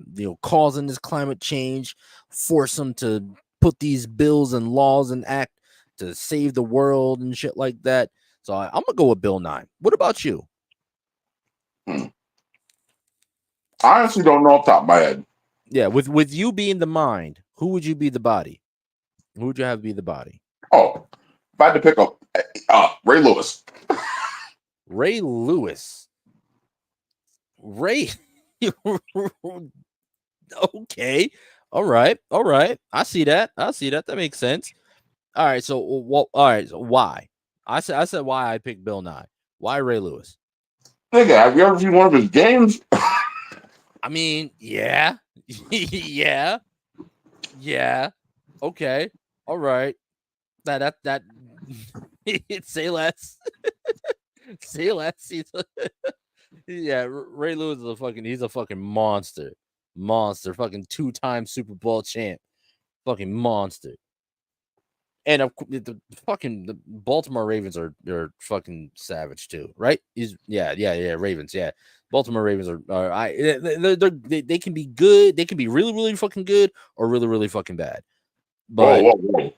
B: causing this climate change. Force them to put these bills and laws and act to save the world and shit like that." So I'm gonna go with Bill Nye. What about you?
C: I honestly don't know off the top of my head.
B: Yeah, with you being the mind, who would you be the body? Who would you have be the body?
C: Oh, if I had to pick up Ray Lewis.
B: Ray Lewis. Ray. Okay. All right. I see that. That makes sense. All right. So all right. So why? I said why I picked Bill Nye. Why Ray Lewis?
C: Nigga, have you ever seen one of his games?
B: I mean, yeah. Yeah. Okay. All right. That say less. Say less. Yeah, Ray Lewis is he's a fucking monster. Fucking 2-time Super Bowl champ. Fucking monster. And the Baltimore Ravens are fucking savage too, right? Ravens, yeah. Baltimore Ravens they can be good, they can be really, really fucking good or really, really fucking bad. But
C: whoa.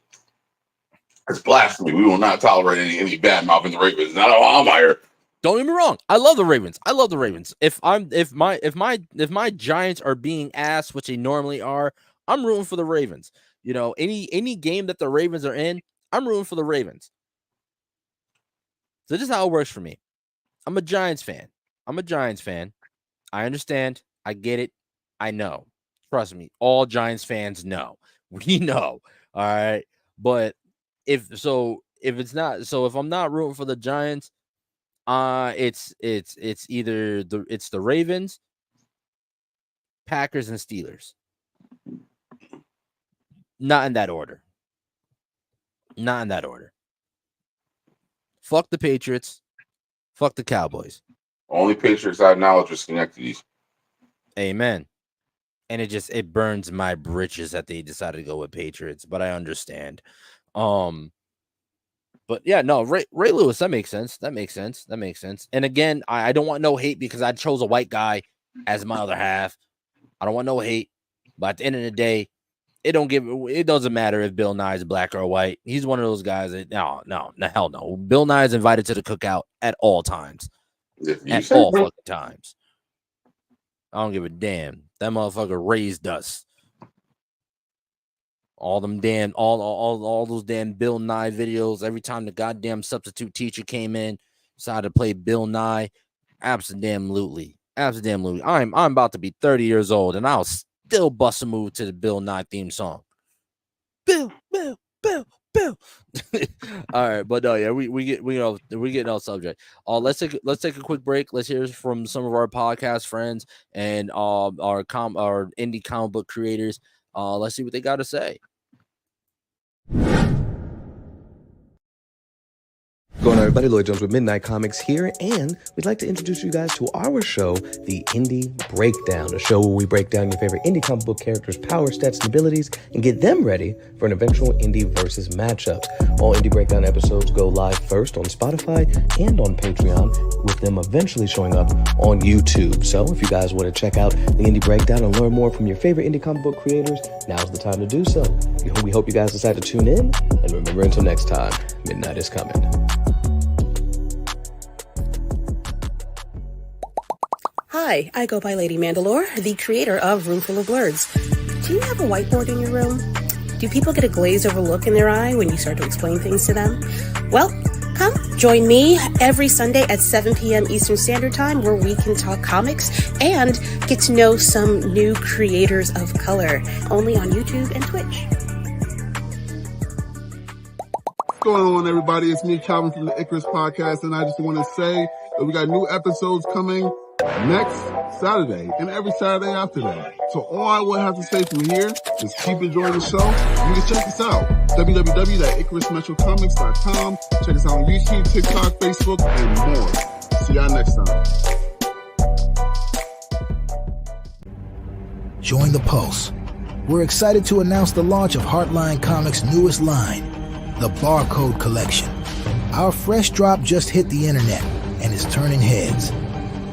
C: It's blasphemy. We will not tolerate any bad mouth in the Ravens. Not all I'm here.
B: Don't get me wrong. I love the Ravens. If my Giants are being ass, which they normally are, I'm rooting for the Ravens. You know, any game that the Ravens are in, I'm rooting for the Ravens. So this is how it works for me. I'm a Giants fan. I understand. I get it. I know. Trust me. All Giants fans know. We know. All right. But if I'm not rooting for the Giants, It's either the Ravens, Packers, and Steelers. Not in that order. Not in that order. Fuck the Patriots. Fuck the Cowboys.
C: Only Patriots I have knowledge of Schenectady.
B: Amen. And it burns my britches that they decided to go with Patriots, but I understand. But yeah, no, Ray Lewis, that makes sense. That makes sense. And again, I don't want no hate because I chose a white guy as my other half. I don't want no hate. But at the end of the day, it doesn't matter if Bill Nye is black or white. He's one of those guys that no, hell no. Bill Nye is invited to the cookout at all times. At all fucking times. I don't give a damn. That motherfucker raised us. All them damn, all those damn Bill Nye videos. Every time the goddamn substitute teacher came in, decided to play Bill Nye. Absolutely. I'm about to be 30 years old, and I'll still bust a move to the Bill Nye theme song. Bill. All right, but no, yeah, we're getting off subject. Let's take a quick break. Let's hear from some of our podcast friends and our indie comic book creators. Let's see what they got to say.
D: Going on, everybody, Lloyd Jones with Midnight Comics here, and we'd like to introduce you guys to our show, The Indie Breakdown, a show where we break down your favorite indie comic book characters' power, stats, and abilities, and get them ready for an eventual indie versus matchup. All Indie Breakdown episodes go live first on Spotify and on Patreon, with them eventually showing up on YouTube. So if you guys want to check out The Indie Breakdown and learn more from your favorite indie comic book creators, now's the time to do so. We hope you guys decide to tune in, and remember, until next time, midnight is coming.
E: Hi, I go by Lady Mandalore, the creator of Roomful of Blurs. Do you have a whiteboard in your room? Do people get a glazed over look in their eye when you start to explain things to them? Well, come join me every Sunday at 7 p.m. Eastern Standard Time, where we can talk comics and get to know some new creators of color, only on YouTube and Twitch.
F: What's going on, everybody? It's me, Calvin, from the Icarus Podcast, and I just want to say that we got new episodes coming next Saturday and every Saturday after that. So all I will have to say from here is keep enjoying the show. You can check us out, www.icarusmetrocomics.com. Check us out on YouTube, TikTok, Facebook, and more. See y'all next time.
G: Join the Pulse. We're excited to announce the launch of Heartline Comics' newest line, the Barcode Collection. Our fresh drop just hit the internet and is turning heads.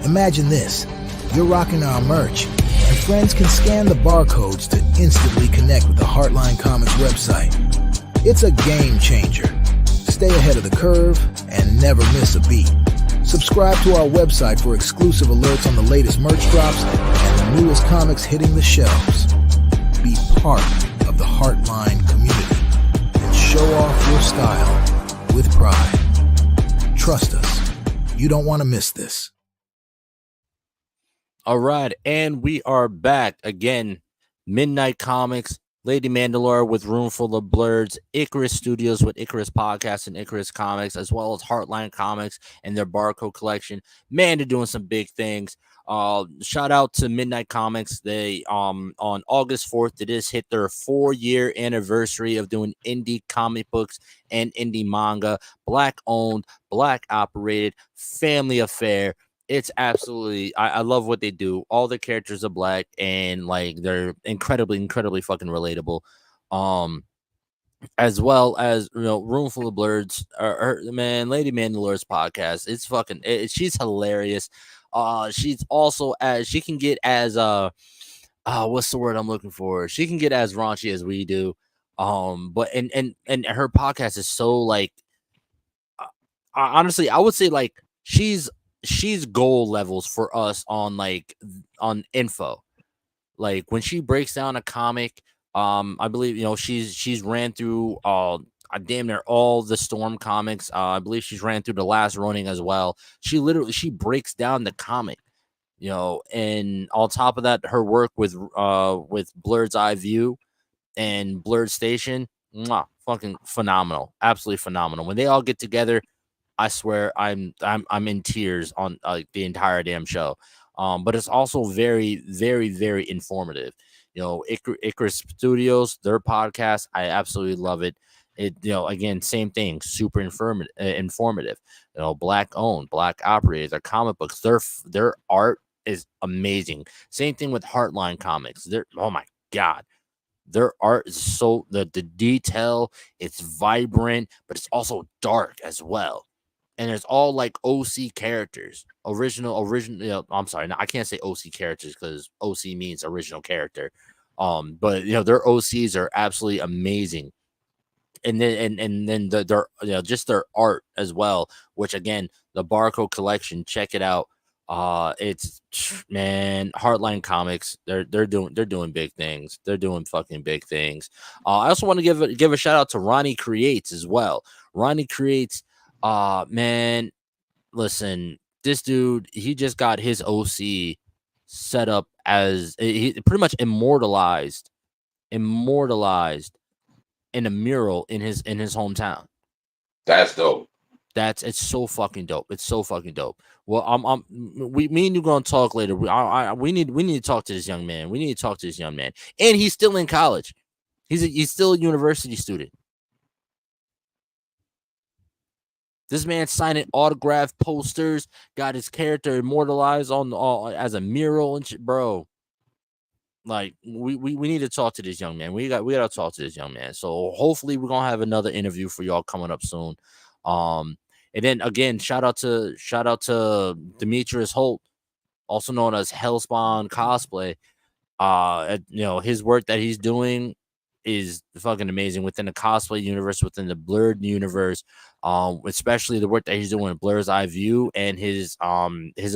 G: Imagine this, you're rocking our merch, and friends can scan the barcodes to instantly connect with the Heartline Comics website. It's a game changer. Stay ahead of the curve and never miss a beat. Subscribe to our website for exclusive alerts on the latest merch drops and the newest comics hitting the shelves. Be part of the Heartline community and show off your style with pride. Trust us, you don't want to miss this.
B: All right, and we are back again. Midnight Comics, Lady Mandalore with Roomful of Blurs, Icarus Studios with Icarus Podcast and Icarus Comics, as well as Heartline Comics and their Barcode Collection. Man, they're doing some big things. Shout out to Midnight Comics. They on August 4th, they just hit their 4-year anniversary of doing indie comic books and indie manga. Black owned, black operated, family affair. It's absolutely, I love what they do. All the characters are black and like they're incredibly fucking relatable. As well as, you know, Roomful of Blurs, man, Lady Mandalore's podcast. It's fucking, she's hilarious. She's also she can get as what's the word I'm looking for? She can get as raunchy as we do. But and her podcast is so like, honestly, I would say like she's goal levels for us on info. Like when she breaks down a comic, I believe, you know, she's ran through damn near all the Storm comics. I believe she's ran through the last running as well. She breaks down the comic, you know, and on top of that, her work with Blurred's Eye View and Blurred Station, fucking phenomenal, absolutely phenomenal. When they all get together, I swear I'm in tears on the entire damn show. But it's also very, very, very informative. You know, Icarus Studios, their podcast, I absolutely love it. It, you know, again, same thing, super informative. You know, black owned, black operated. Their comic books, their art is amazing. Same thing with Heartline Comics. Oh my god, their art is so the detail, it's vibrant, but it's also dark as well. And it's all like OC characters, original. You know, I'm sorry, no, I can't say OC characters because OC means original character. But you know, their OCs are absolutely amazing. And then their, you know, just their art as well, which again, the Barcode collection, check it out. It's, man, Heartline Comics, they're doing big things. They're doing fucking big things. I also want to give a shout out to Ronnie Creates as well. Ronnie Creates, man, listen, this dude, he just got his OC set up as he pretty much immortalized in a mural in his hometown.
C: That's dope.
B: It's so fucking dope. It's so fucking dope. Well, me and you gonna talk later. We need to talk to this young man. We need to talk to this young man, and he's still in college. He's still a university student. This man signing autograph posters, got his character immortalized on as a mural and shit, bro. Like, we need to talk to this young man. We got to talk to this young man. So hopefully we're gonna have another interview for y'all coming up soon. And then again, shout out to Demetrius Holt, also known as Hellspawn Cosplay. You know, his work that he's doing is fucking amazing within the cosplay universe, within the Blurred universe. Especially the work that he's doing in Blur's Eye View and his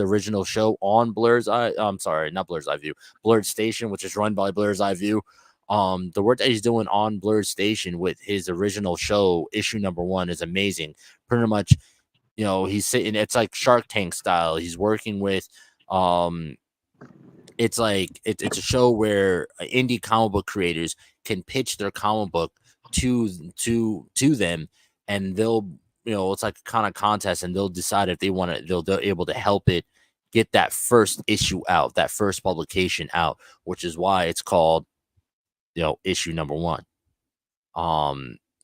B: original show on Blur's Eye. I'm sorry, not Blur's Eye View, Blurred Station, which is run by Blur's Eye View. The work that he's doing on Blurred Station with his original show, issue number 1, is amazing. Pretty much, you know, he's sitting, it's like Shark Tank style. He's working with it's like it's a show where indie comic book creators can pitch their comic book to them, and they'll, you know, it's like a kind of contest, and they'll decide if they want to, they're able to help it get that first issue out, that first publication out, which is why it's called, you know, issue number 1.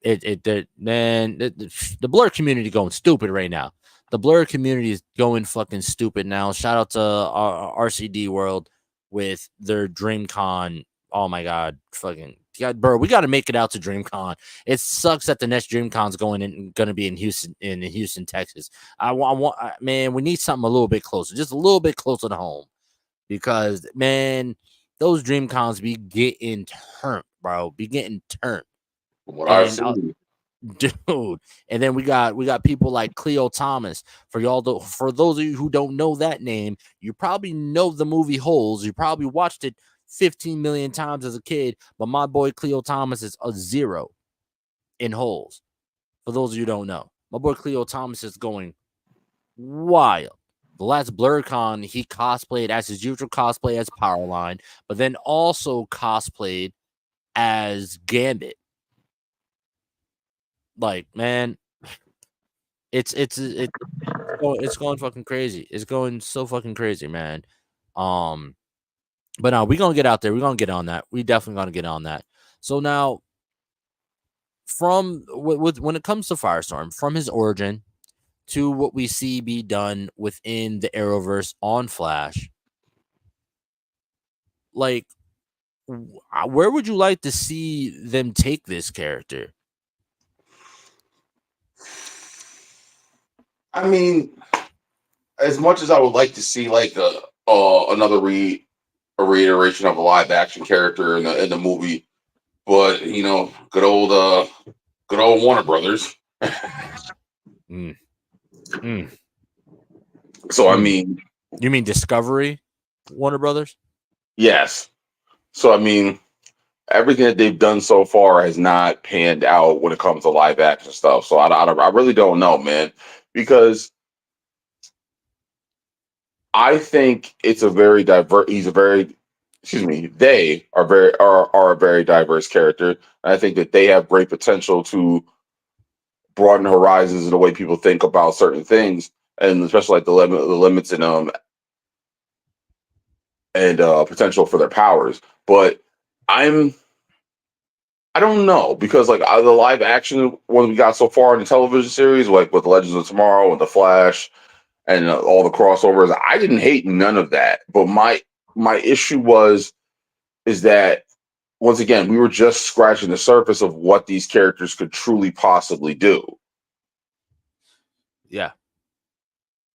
B: The Blur community going stupid right now. The Blur community is going fucking stupid now. Shout out to RCD World with their DreamCon. Oh my god, fucking god, bro, we got to make it out to DreamCon. It sucks that the next DreamCon's going to be in Houston, Texas. Man, we need something a little bit closer, just a little bit closer to home, because man, those DreamCons be getting turned, bro, be getting turned.
C: What I see.
B: Dude, and then we got people like Cleo Thomas. For those of you who don't know that name, you probably know the movie Holes. You probably watched it 15 million times as a kid, but my boy Cleo Thomas is a 0 in Holes. For those of you who don't know, my boy Cleo Thomas is going wild. The last BlurCon, he cosplayed as his usual cosplay as Powerline, but then also cosplayed as Gambit. Like, man, it's going fucking crazy. It's going so fucking crazy, man. But now we're gonna get out there. We're gonna get on that. We definitely gonna get on that. So now, from when it comes to Firestorm, from his origin to what we see be done within the Arrowverse on Flash, like, where would you like to see them take this character?
C: I mean, as much as I would like to see like another reiteration of a live action character in the movie, but you know, good old Warner Brothers. So I mean,
B: you mean Discovery, Warner Brothers?
C: Yes. So I mean, everything that they've done so far has not panned out when it comes to live action stuff. So I really don't know, man, because I think it's a very diverse. They are a very diverse character. And I think that they have great potential to broaden horizons in the way people think about certain things, and especially like the limits in and potential for their powers. But I don't know, because like the live action ones we got so far in the television series, like with Legends of Tomorrow and The Flash and all the crossovers, I didn't hate none of that. But my issue is that, once again, we were just scratching the surface of what these characters could truly possibly do.
B: Yeah,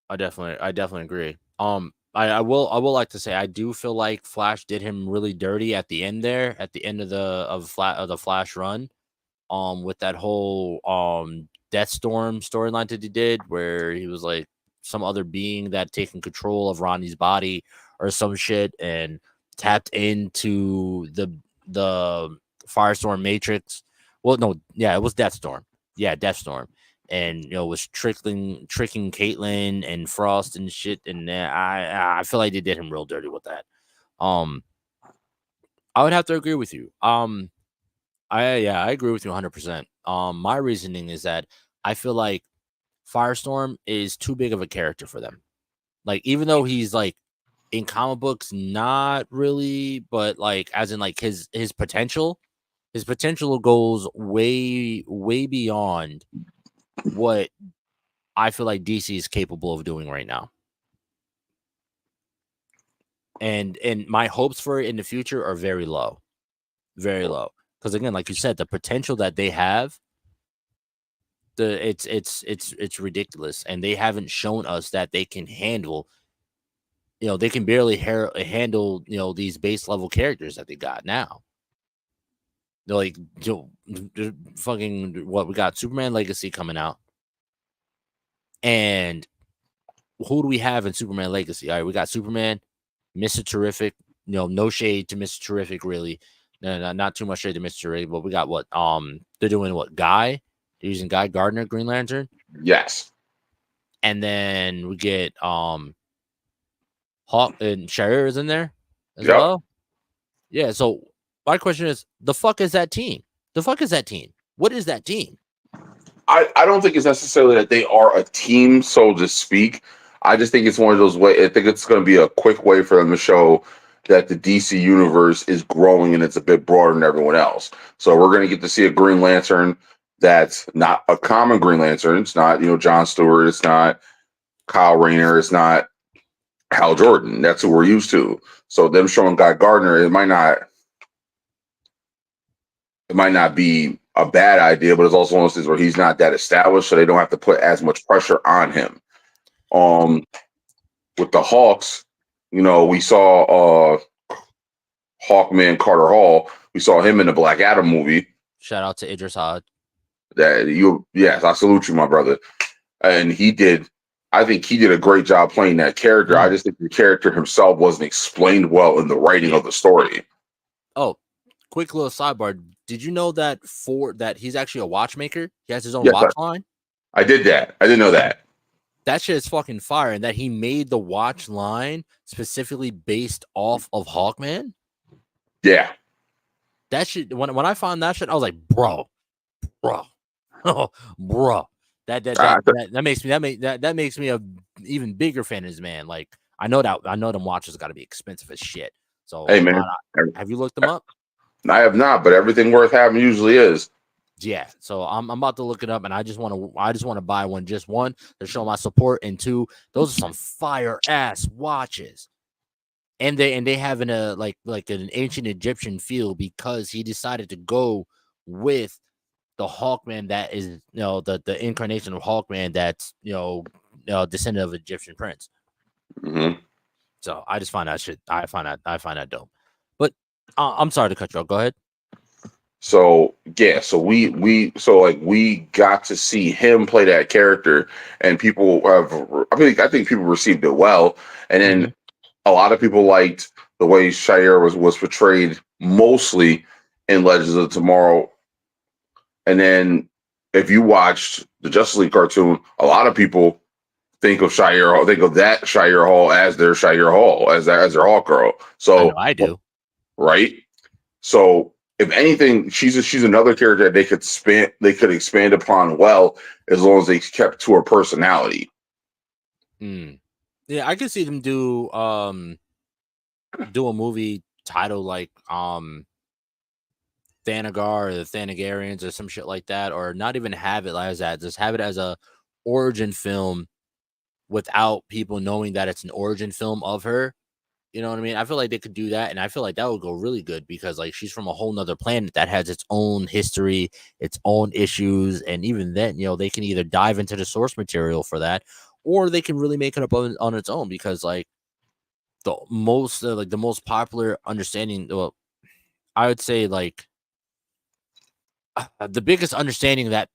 B: I definitely agree. I will like to say I do feel like Flash did him really dirty at the end there, at the end of the Flash run. With that whole Deathstorm storyline that he did, where he was like some other being that taken control of Ronnie's body or some shit and tapped into the Firestorm Matrix. Well, no, yeah, it was Deathstorm. Yeah, Deathstorm. And was tricking Caitlyn and Frost and shit. And I feel like they did him real dirty with that. I would have to agree with you. I agree with you 100%. My reasoning is that I feel like Firestorm is too big of a character for them. Like, even though he's like in comic books, not really, but like as in like his potential goes way beyond what I feel like DC is capable of doing right now. And my hopes for it in the future are very low. Very low. Because again, like you said, the potential that they have, it's ridiculous, and they haven't shown us that they can handle. They can barely handle these base level characters that they got now. They're like, fucking what we got, Superman Legacy coming out, and who do we have in Superman Legacy? All right, we got Superman, Mr. Terrific. No shade to Mr. Terrific, really. No, not too much shade to Mr. Terrific, but we got what? They're doing what? Guy? They're using Guy Gardner, Green Lantern.
C: Yes.
B: And then we get Hawk and Shire is in there as well. Yeah. So my question is, the fuck is that team? What is that team?
C: I don't think it's necessarily that they are a team, so to speak. I just think it's one of those ways. I think it's going to be a quick way for them to show that the DC universe is growing and it's a bit broader than everyone else. So we're going to get to see a Green Lantern that's not a common Green Lantern. It's not, John Stewart. It's not Kyle Rayner. It's not Hal Jordan. That's who we're used to. So them showing Guy Gardner, it might not be a bad idea, but it's also one of those things where he's not that established, so they don't have to put as much pressure on him. With the Hawks, we saw Hawkman Carter Hall. We saw him in the Black Adam movie.
B: Shout out to Idris Hod.
C: Yes, I salute you, my brother. And I think he did a great job playing that character. I just think the character himself wasn't explained well in the writing of the story.
B: Oh, quick little sidebar. Did you know that he's actually a watchmaker? He has his own watch line?
C: I did that. I didn't know that.
B: That shit is fucking fire. And that he made the watch line specifically based off of Hawkman.
C: Yeah.
B: That shit, when I found that shit, I was like, bro. That makes me a even bigger fan of this man. Like, I know them watches got to be expensive as shit. So
C: hey man,
B: have you looked them up?
C: I have not, but everything worth having usually is.
B: Yeah, so I'm about to look it up, and I just want to buy one, just one, to show my support, and two, those are some fire ass watches, and they have like an ancient Egyptian feel because he decided to go with the Hawkman that is the incarnation of Hawkman that's descendant of Egyptian prince.
C: Mm-hmm.
B: So I just find that shit. I find that dope. But I'm sorry to cut you off. Go ahead.
C: So yeah, we got to see him play that character, and I think people received it well, and then a lot of people liked the way Shire was portrayed, mostly in Legends of Tomorrow. And then if you watched the Justice League cartoon, a lot of people think of that Shire Hall as their Shire Hall, as their Hawk Girl. So
B: I do.
C: Right. So if anything, she's another character that they could expand upon well, as long as they kept to her personality.
B: Yeah, I could see them do a movie title like Thanagar or the Thanagarians or some shit like that, or not even have it as that. Just have it as a origin film without people knowing that it's an origin film of her. You know what I mean? I feel like they could do that, and I feel like that would go really good because like she's from a whole nother planet that has its own history, its own issues, and even then, they can either dive into the source material for that, or they can really make it up on its own because like the most popular understanding. Well, I would say like the biggest understanding that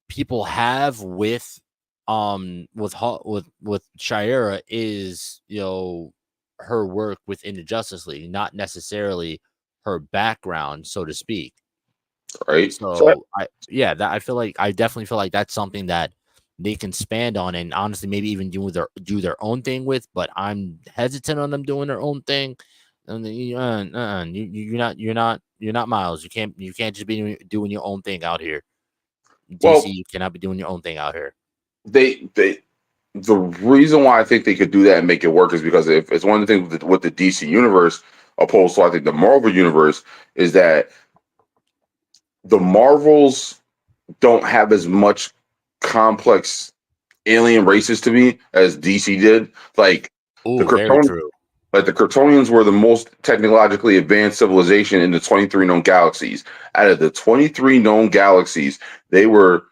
B: people have with Shira is her work within the Justice League, not necessarily her background, so to speak.
C: Right.
B: So I feel like I definitely feel like that's something that they can expand on, and honestly, maybe even do their own thing with. But I'm hesitant on them doing their own thing. And you're not Miles. You can't just be doing your own thing out here. DC, you cannot be doing your own thing out here.
C: The reason why I think they could do that and make it work is because if it's one of the things with the DC universe opposed to I think the Marvel universe is that the Marvels don't have as much complex alien races to me as DC did. Like the
B: very
C: Kryptonians,
B: true.
C: the Kryptonians were the most technologically advanced civilization in the 23 known galaxies. Out of the 23 known galaxies, they were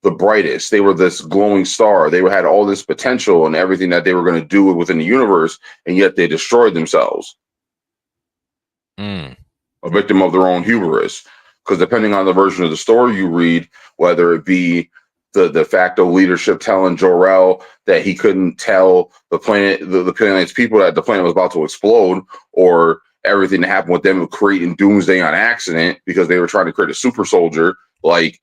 C: the brightest. They were this glowing star. They had all this potential and everything that they were going to do within the universe, and yet they destroyed themselves. A victim of their own hubris. Because depending on the version of the story you read, whether it be the de facto leadership telling Jor-El that he couldn't tell the planet's people that the planet was about to explode, or everything that happened with them creating Doomsday on accident because they were trying to create a super soldier, like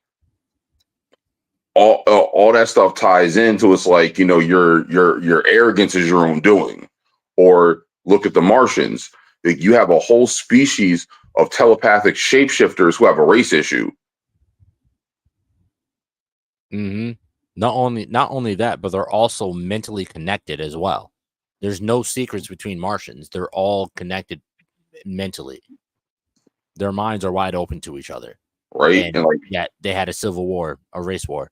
C: all that stuff ties into it's like your arrogance is your own doing. Or look at the Martians. Like, you have a whole species of telepathic shapeshifters who have a race issue.
B: Not only that, but they're also mentally connected as well. There's no secrets between Martians. They're all connected mentally. Their minds are wide open to each other.
C: Right.
B: And like they had a civil war, a race war.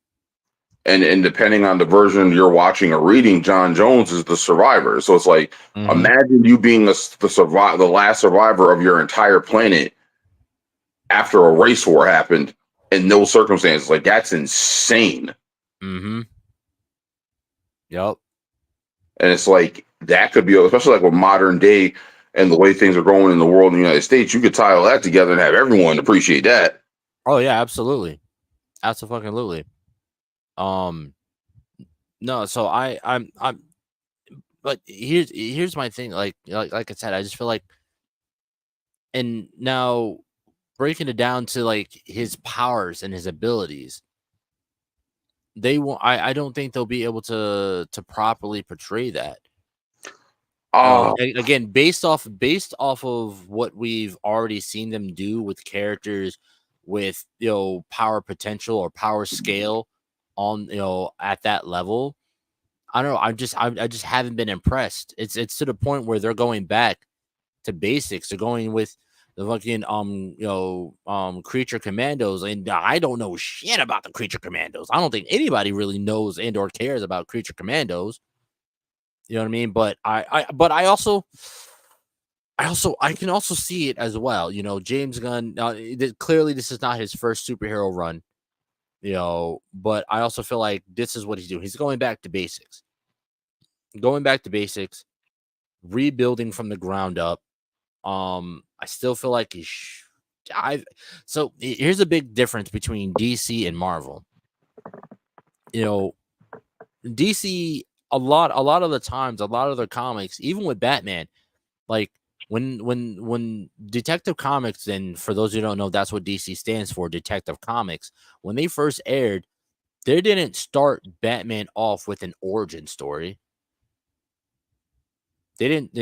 C: And depending on the version you're watching or reading, John Jones is the survivor. So it's like, imagine you being the last survivor of your entire planet after a race war happened in those circumstances. Like, that's insane.
B: Yep.
C: And it's like, that could be, especially like with modern day and the way things are going in the world in the United States, you could tie all that together and have everyone appreciate that.
B: Oh yeah, absolutely. Absolutely. No, so I'm but here's my thing. Like I said, I just feel like, and now breaking it down to like his powers and his abilities, they won't. I don't think they'll be able to properly portray that. Again, based off of what we've already seen them do with characters with power potential or power scale on at that level, I don't know. I just haven't been impressed. It's to the point where they're going back to basics. They're going with the fucking creature commandos, and I don't know shit about the creature commandos. I don't think anybody really knows and or cares about creature commandos. You know what I mean? But I can also see it as well. James Gunn. Clearly, this is not his first superhero run. But I also feel like this is what he's doing. He's going back to basics. Rebuilding from the ground up. I still feel like so here's a big difference between DC and Marvel. DC, a lot of the times, a lot of their comics, even with Batman, like when Detective Comics, and for those who don't know, that's what DC stands for, Detective Comics. When they first aired, they didn't start Batman off with an origin story. they didn't,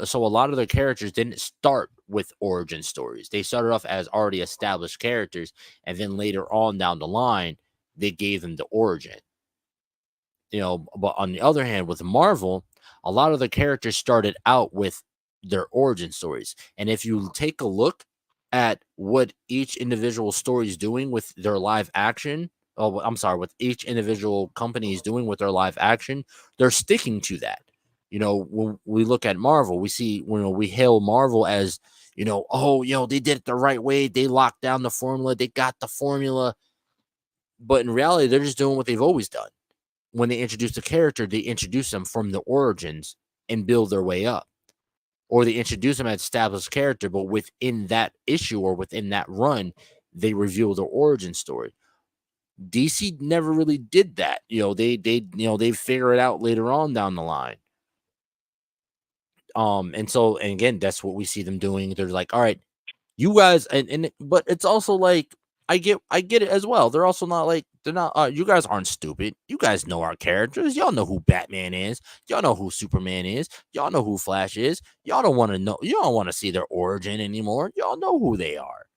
B: so a lot of their characters didn't start with origin stories. They started off as already established characters, and then later on down the line, they gave them the origin. But on the other hand, with Marvel, a lot of the characters started out with their origin stories. And if you take a look at what each individual story is doing with their live action, with each individual company is doing with their live action, they're sticking to that. When we look at Marvel, we see, we hail Marvel as, they did it the right way. They locked down the formula. They got the formula. But in reality, they're just doing what they've always done. When they introduce a character, they introduce them from the origins and build their way up. Or they introduce them as established character, but within that issue or within that run, they reveal their origin story. DC never really did that. They figure it out later on down the line. And again, that's what we see them doing. They're like, all right, you guys, but it's also like, I get it as well. They're also not like, they're not, you guys aren't stupid. You guys know our characters. Y'all know who Batman is. Y'all know who Superman is. Y'all know who Flash is. Y'all don't want to know. You don't want to see their origin anymore. Y'all know who they are.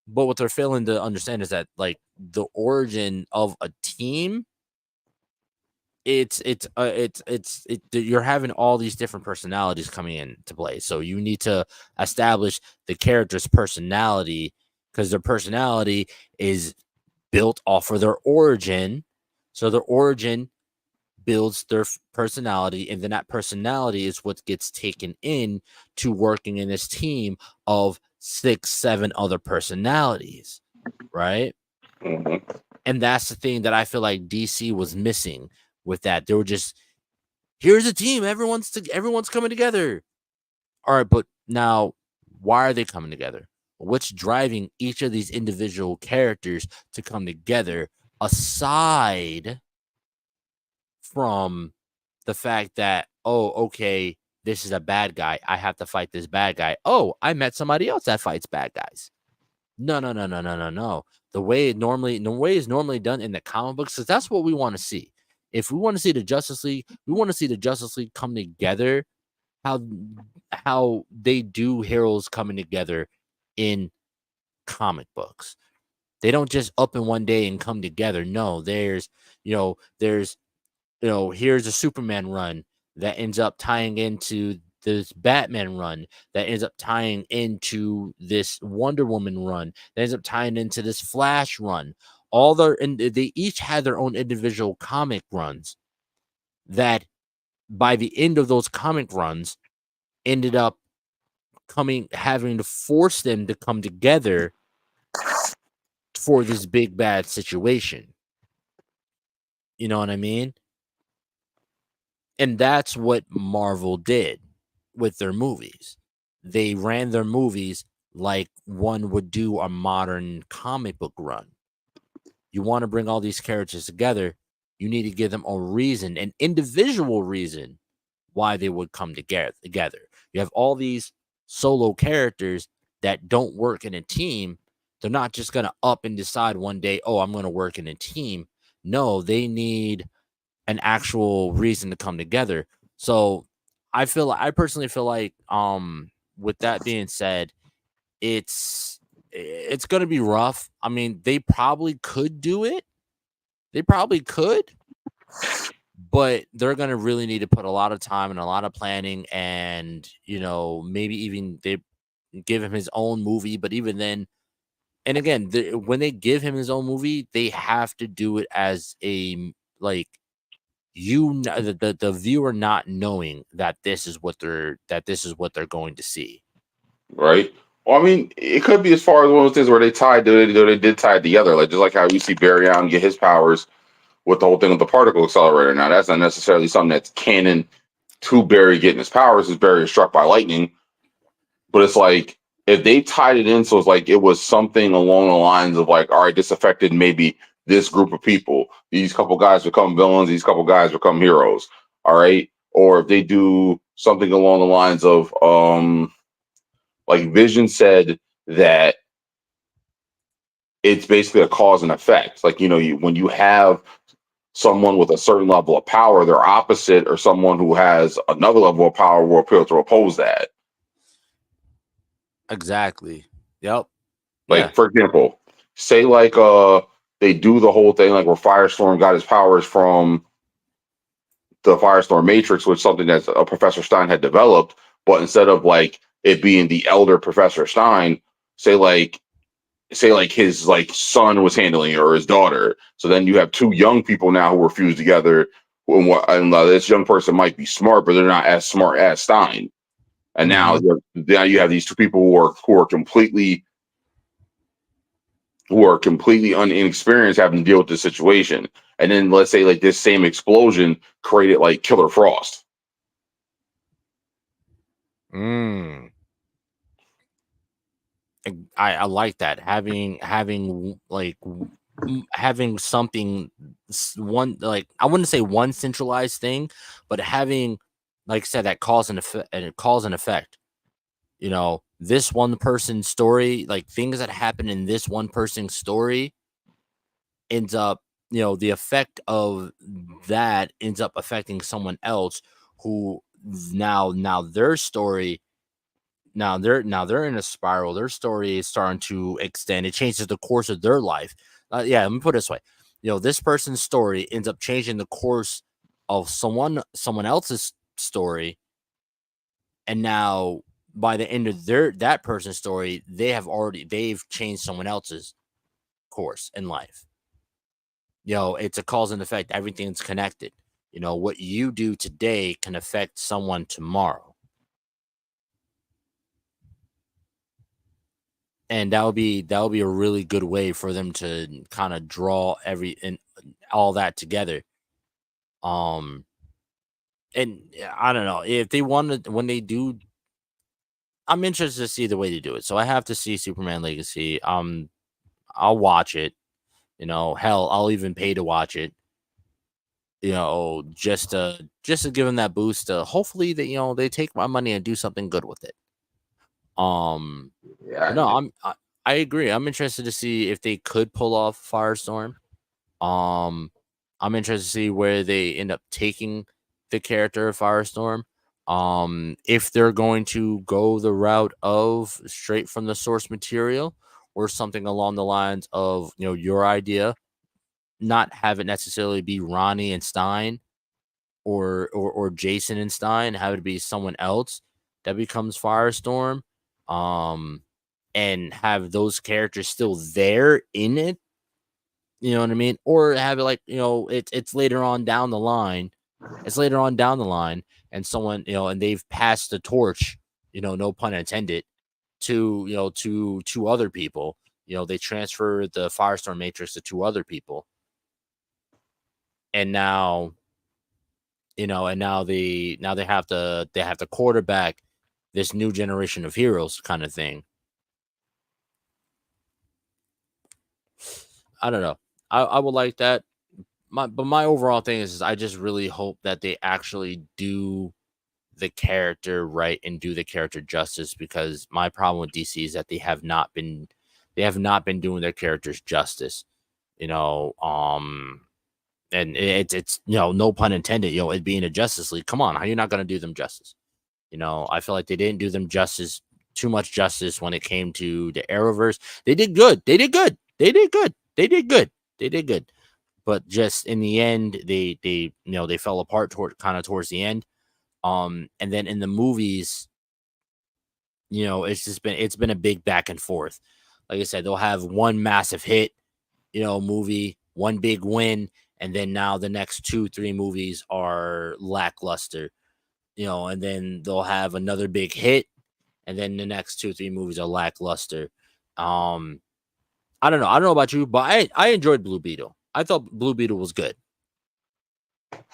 B: But what they're failing to understand is that, like, the origin of a team, you're having all these different personalities coming into play. So you need to establish the character's personality, because their personality is built off of their origin. So their origin builds their personality, and then that personality is what gets taken in to working in this team of 6-7 other personalities, right?
C: Mm-hmm.
B: And that's the thing that I feel like DC was missing with that. They were just, here's a team, everyone's coming together. All right, but now, why are they coming together? What's driving each of these individual characters to come together, aside from the fact that, oh, okay, this is a bad guy, I have to fight this bad guy. Oh, I met somebody else that fights bad guys. No. The way it's normally done in the comic books, because that's what we want to see. If we want to see the Justice League, we want to see the Justice League come together, how they do heroes coming together in comic books. They don't just up in one day and come together. No, here's a Superman run that ends up tying into this Batman run, that ends up tying into this Wonder Woman run, that ends up tying into this Flash run. They each had their own individual comic runs that, by the end of those comic runs, ended up having to force them to come together for this big bad situation. You know what I mean? And that's what Marvel did with their movies. They ran their movies like one would do a modern comic book run. You want to bring all these characters together, you need to give them a reason, an individual reason why they would come together. You have all these solo characters that don't work in a team. They're not just going to up and decide one day, oh, I'm going to work in a team. No, they need an actual reason to come together. So I personally feel like, with that being said, it's going to be rough. I mean, they probably could do it. They probably could, but they're going to really need to put a lot of time and a lot of planning, and, maybe even they give him his own movie. But even then, and again, when they give him his own movie, they have to do it as a, like, the viewer not knowing that this is what they're going to see.
C: Right. Well, I mean, it could be as far as one of those things where they did tie it together, like just like how you see Barry Allen get his powers with the whole thing with the particle accelerator. Now, that's not necessarily something that's canon to Barry getting his powers, as Barry is struck by lightning. But it's like, if they tied it in, so it's like it was something along the lines of like, all right, this affected maybe this group of people. These couple guys become villains. These couple guys become heroes. All right. Or if they do something along the lines of, like Vision said that it's basically a cause and effect. Like, when you have someone with a certain level of power, their opposite, or someone who has another level of power will appear to oppose that.
B: Exactly. Yep. Yeah.
C: Like, for example, say like they do the whole thing like where Firestorm got his powers from the Firestorm Matrix, which is something that Professor Stein had developed, but instead of like it being the elder Professor Stein, say like his like son was handling it or his daughter. So then you have two young people now who are fused together. And this young person might be smart, but they're not as smart as Stein. And now you have these two people who are completely inexperienced having to deal with this situation. And then let's say like this same explosion created like Killer Frost.
B: I like that, having something, one, like, I wouldn't say one centralized thing, but having, like I said, that cause and effect. You know, this one person's story, like things that happen in this one person's story ends up, the effect of that ends up affecting someone else who now their story, now they're in a spiral. Their story is starting to extend. It changes the course of their life. Yeah, let me put it this way. This person's story ends up changing the course of someone else's story, and now by the end of that person's story, they've changed someone else's course in life. It's a cause and effect. Everything's connected. What you do today can affect someone tomorrow. And that would be a really good way for them to kind of draw all that together. And I don't know if they want to, when they do, I'm interested to see the way they do it. So I have to see Superman Legacy. I'll watch it. Hell, I'll even pay to watch it. Just to give them that boost. Hopefully that they take my money and do something good with it.
C: Yeah.
B: No, I agree. I'm interested to see if they could pull off Firestorm. I'm interested to see where they end up taking the character of Firestorm. If they're going to go the route of straight from the source material, or something along the lines of your idea, not have it necessarily be Ronnie and Stein, or Jason and Stein, have it be someone else that becomes Firestorm. And have those characters still there in it, you know what I mean? Or have it like, it's later on down the line. It's later on down the line, and someone, and they've passed the torch, no pun intended, to two other people. They transfer the Firestorm Matrix to two other people. And now, they have to quarterback this new generation of heroes kind of thing. I don't know. I would like that. But my overall thing is I just really hope that they actually do the character right and do the character justice, because my problem with DC is that they have not been doing their characters justice. And it's no pun intended, it being a Justice League. Come on, how are you not going to do them justice? I feel like they didn't do them too much justice when it came to the Arrowverse. They did good. But just in the end, they fell apart towards the end. And then in the movies, it's been a big back and forth. Like I said, they'll have one massive hit, movie, one big win, and then now the next 2-3 movies are lackluster. And then they'll have another big hit, and then the next 2-3 movies are lackluster. I don't know about you, but I enjoyed Blue Beetle. I thought Blue Beetle was good.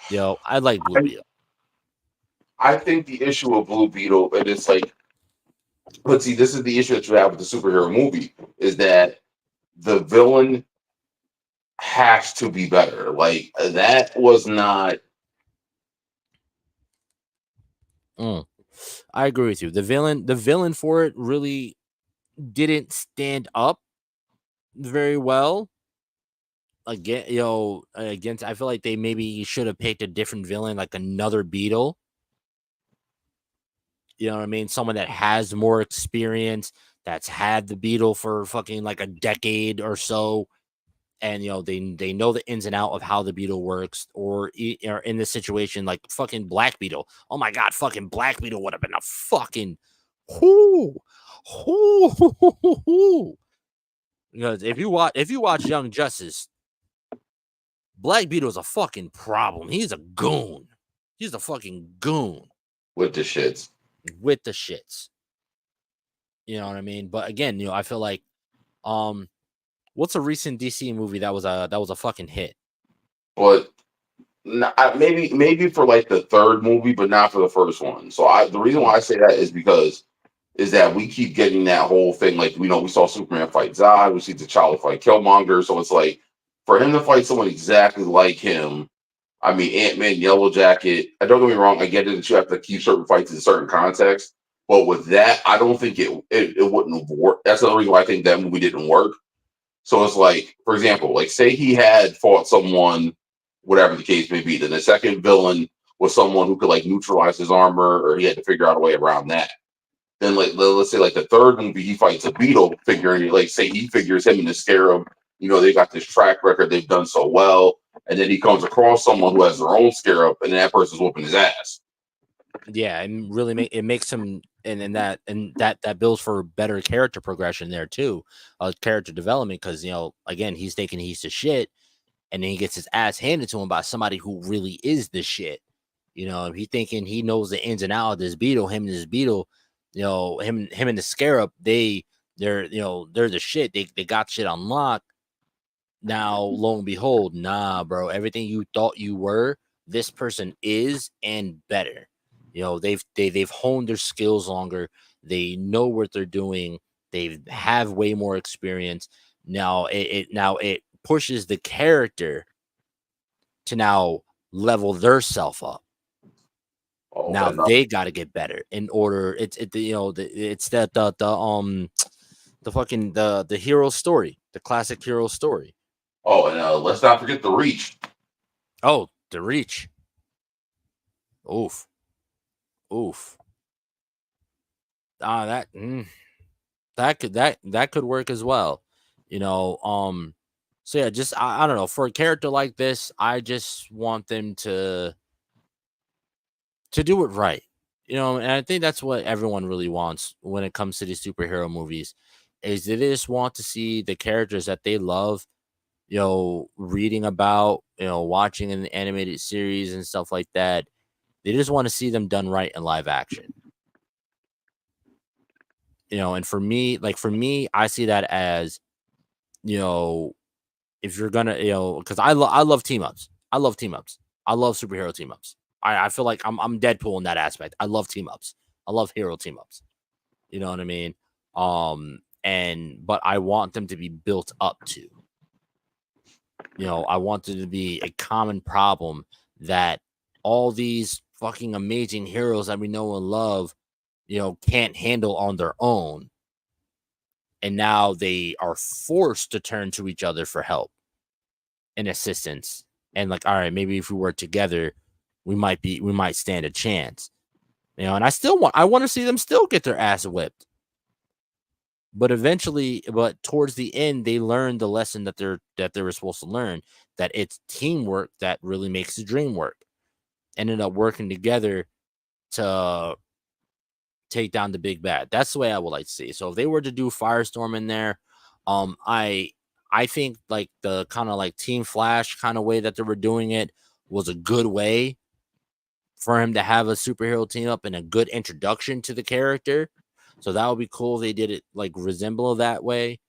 B: I like Blue Beetle.
C: I think the issue of Blue Beetle, and it's like, but see, this is the issue that you have with the superhero movie, is that the villain has to be better. Like, that was not.
B: I agree with you. The villain for it really didn't stand up very well. again, against, I feel like they maybe should have picked a different villain, like another Beetle. You know what I mean? Someone that has more experience, that's had the Beetle for fucking like a decade or so, and they know the ins and out of how the Beetle works. Or in this situation, like fucking Black Beetle. Oh my god, fucking Black Beetle would have been a fucking whoo, whoo. Because if you watch Young Justice, Black Beetle's a fucking problem. He's a goon. He's a fucking goon
C: with the shits.
B: With the shits. You know what I mean? But again, I feel like, what's a recent DC movie that was a fucking hit?
C: But maybe for like the third movie, but not for the first one. So the reason why I say that is that we keep getting that whole thing. Like, we saw Superman fight Zod, we see T'Challa fight Killmonger. So it's like, for him to fight someone exactly like him, I mean, Ant-Man, Yellow Jacket, I don't get me wrong, I get it that you have to keep certain fights in certain contexts, but with that, I don't think it wouldn't have worked. That's the reason why I think that movie didn't work. So it's like, for example, like, say he had fought someone, whatever the case may be, then the second villain was someone who could like neutralize his armor, or he had to figure out a way around that. Then, like, let's say like the third movie, he fights a Beetle, figuring, like, say he figures him and the Scarab, they got this track record, they've done so well, and then he comes across someone who has their own Scarab, and that person's whooping his ass.
B: Yeah, and really makes him, and that builds for better character progression there too, character development, because again, he's thinking he's the shit, and then he gets his ass handed to him by somebody who really is the shit. He thinking he knows the ins and outs of this Beetle, him and the Scarab, they're the shit. They got shit on lock. Now, lo and behold, nah, bro, everything you thought you were, this person is, and better. They've honed their skills longer. They know what they're doing. They have way more experience. Now it pushes the character to now level their self up.
C: Oh,
B: now they got to get better in order. It's the fucking the hero story, the classic hero story.
C: Oh, and let's not forget the Reach.
B: Oh, the Reach. Oof. That could work as well. So yeah, just I don't know, for a character like this, I just want them to do it right. And I think that's what everyone really wants when it comes to these superhero movies, is they just want to see the characters that they love, reading about, watching in the animated series and stuff like that. They just want to see them done right in live action. And for me, I see that as, if you're gonna, because I love team ups. I love team ups. I love superhero team ups. I feel like I'm Deadpool in that aspect. I love team ups. I love hero team ups. You know what I mean? But I want them to be built up to. I want it to be a common problem that all these fucking amazing heroes that we know and love, can't handle on their own. And now they are forced to turn to each other for help and assistance. And like, all right, maybe if we work together, we might stand a chance. And I want to see them still get their ass whipped. But towards the end, they learn the lesson that they were supposed to learn, that it's teamwork that really makes the dream work. Ended up working together to take down the big bad. That's the way I would like to see. So if they were to do Firestorm in there, I think like the kind of like Team Flash kind of way that they were doing it was a good way for him to have a superhero team up and a good introduction to the character. So that would be cool if they did it like resemble that way.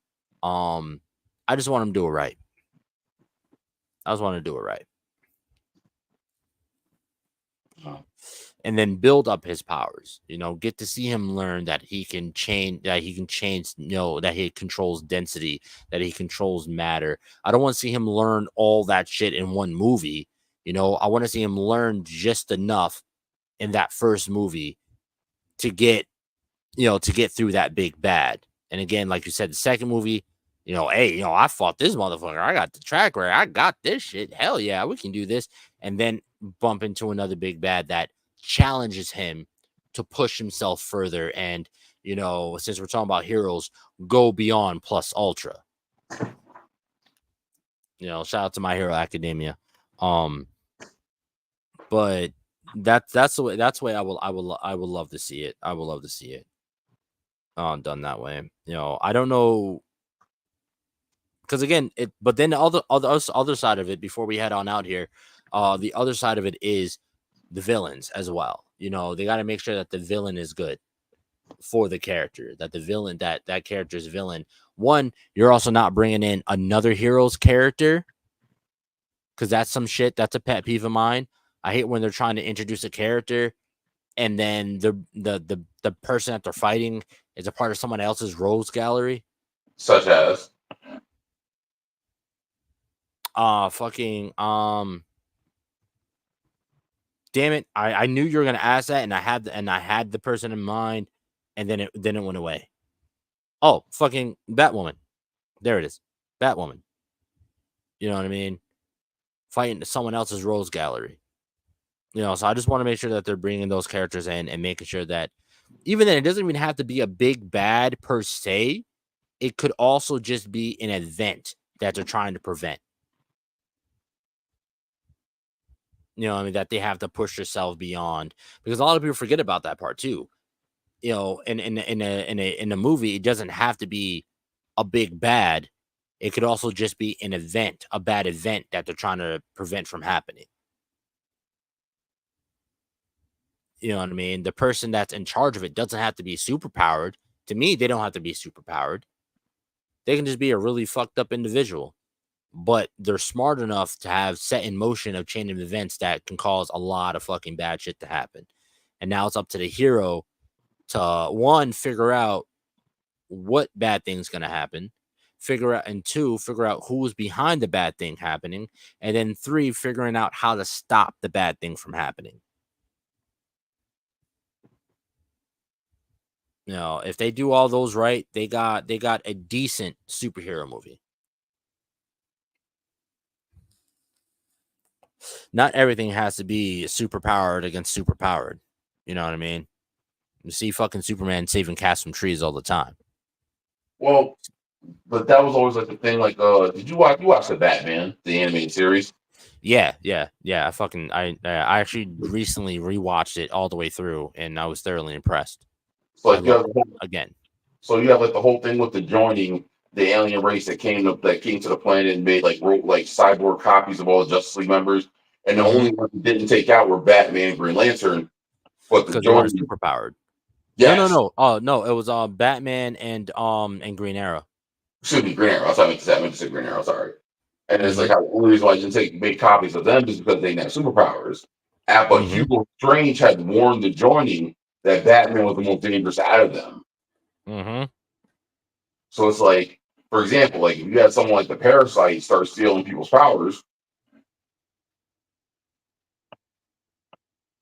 B: I just want them to do it right. And then build up his powers, get to see him learn that he can change, that he controls density, that he controls matter. I don't want to see him learn all that shit in one movie. I want to see him learn just enough in that first movie to get through that big bad. And again, like you said, the second movie, Hey, I fought this motherfucker. I got the track record. I got this shit. Hell yeah, we can do this. And then bump into another big bad that challenges him to push himself further. And, since we're talking about heroes, go beyond plus ultra. Shout out to My Hero Academia. But that's the way I will love to see it. I would love to see it done that way. I don't know. Because again, but then the other side of it, before we head on out here, the other side of it is the villains as well. They got to make sure that the villain is good for the character, that the villain, that character's villain. One, you're also not bringing in another hero's character, because that's some shit. That's a pet peeve of mine. I hate when they're trying to introduce a character and then the person that they're fighting is a part of someone else's rogues gallery.
C: Such as
B: damn it, I knew you were gonna ask that, and I had the person in mind, and then it went away. Oh, fucking Batwoman. There it is. Batwoman. You know what I mean? Fighting someone else's rogues gallery. So I just want to make sure that they're bringing those characters in and making sure that even then, it doesn't even have to be a big bad per se. It could also just be an event that they're trying to prevent. That they have to push yourself beyond, because a lot of people forget about that part too. In a movie, it doesn't have to be a big bad. It could also just be an event, a bad event that they're trying to prevent from happening. You know what I mean? The person that's in charge of it doesn't have to be super powered. To me, they don't have to be super powered. They can just be a really fucked up individual, but they're smart enough to have set in motion a chain of events that can cause a lot of fucking bad shit to happen. And now it's up to the hero to, one, figure out what bad thing's going to happen, figure out who's behind the bad thing happening, and then 3, figuring out how to stop the bad thing from happening. If they do all those right, they got a decent superhero movie. Not everything has to be super powered against super powered. You know what I mean? You see fucking Superman saving cats from trees all the time.
C: Well, but that was always like the thing. Like, did you watch the Batman, the animated series?
B: Yeah. I actually recently rewatched it all the way through, and I was thoroughly impressed.
C: So like
B: again.
C: So you have like the whole thing with the joining the alien race that came to the planet and wrote cyborg copies of all the Justice League members, and the only ones who didn't take out were Batman and Green Lantern, but the
B: majority super powered.
C: Yes.
B: No. Oh no, it was Batman and Green Arrow.
C: Excuse me, Green Arrow. I meant to say Green Arrow. Sorry. And it's like how the only reason why I didn't make copies of them is because they didn't have superpowers. But Hugo Strange had warned the joining that Batman was the most dangerous out of them. So it's like, for example, like if you had someone like the Parasite start stealing people's powers,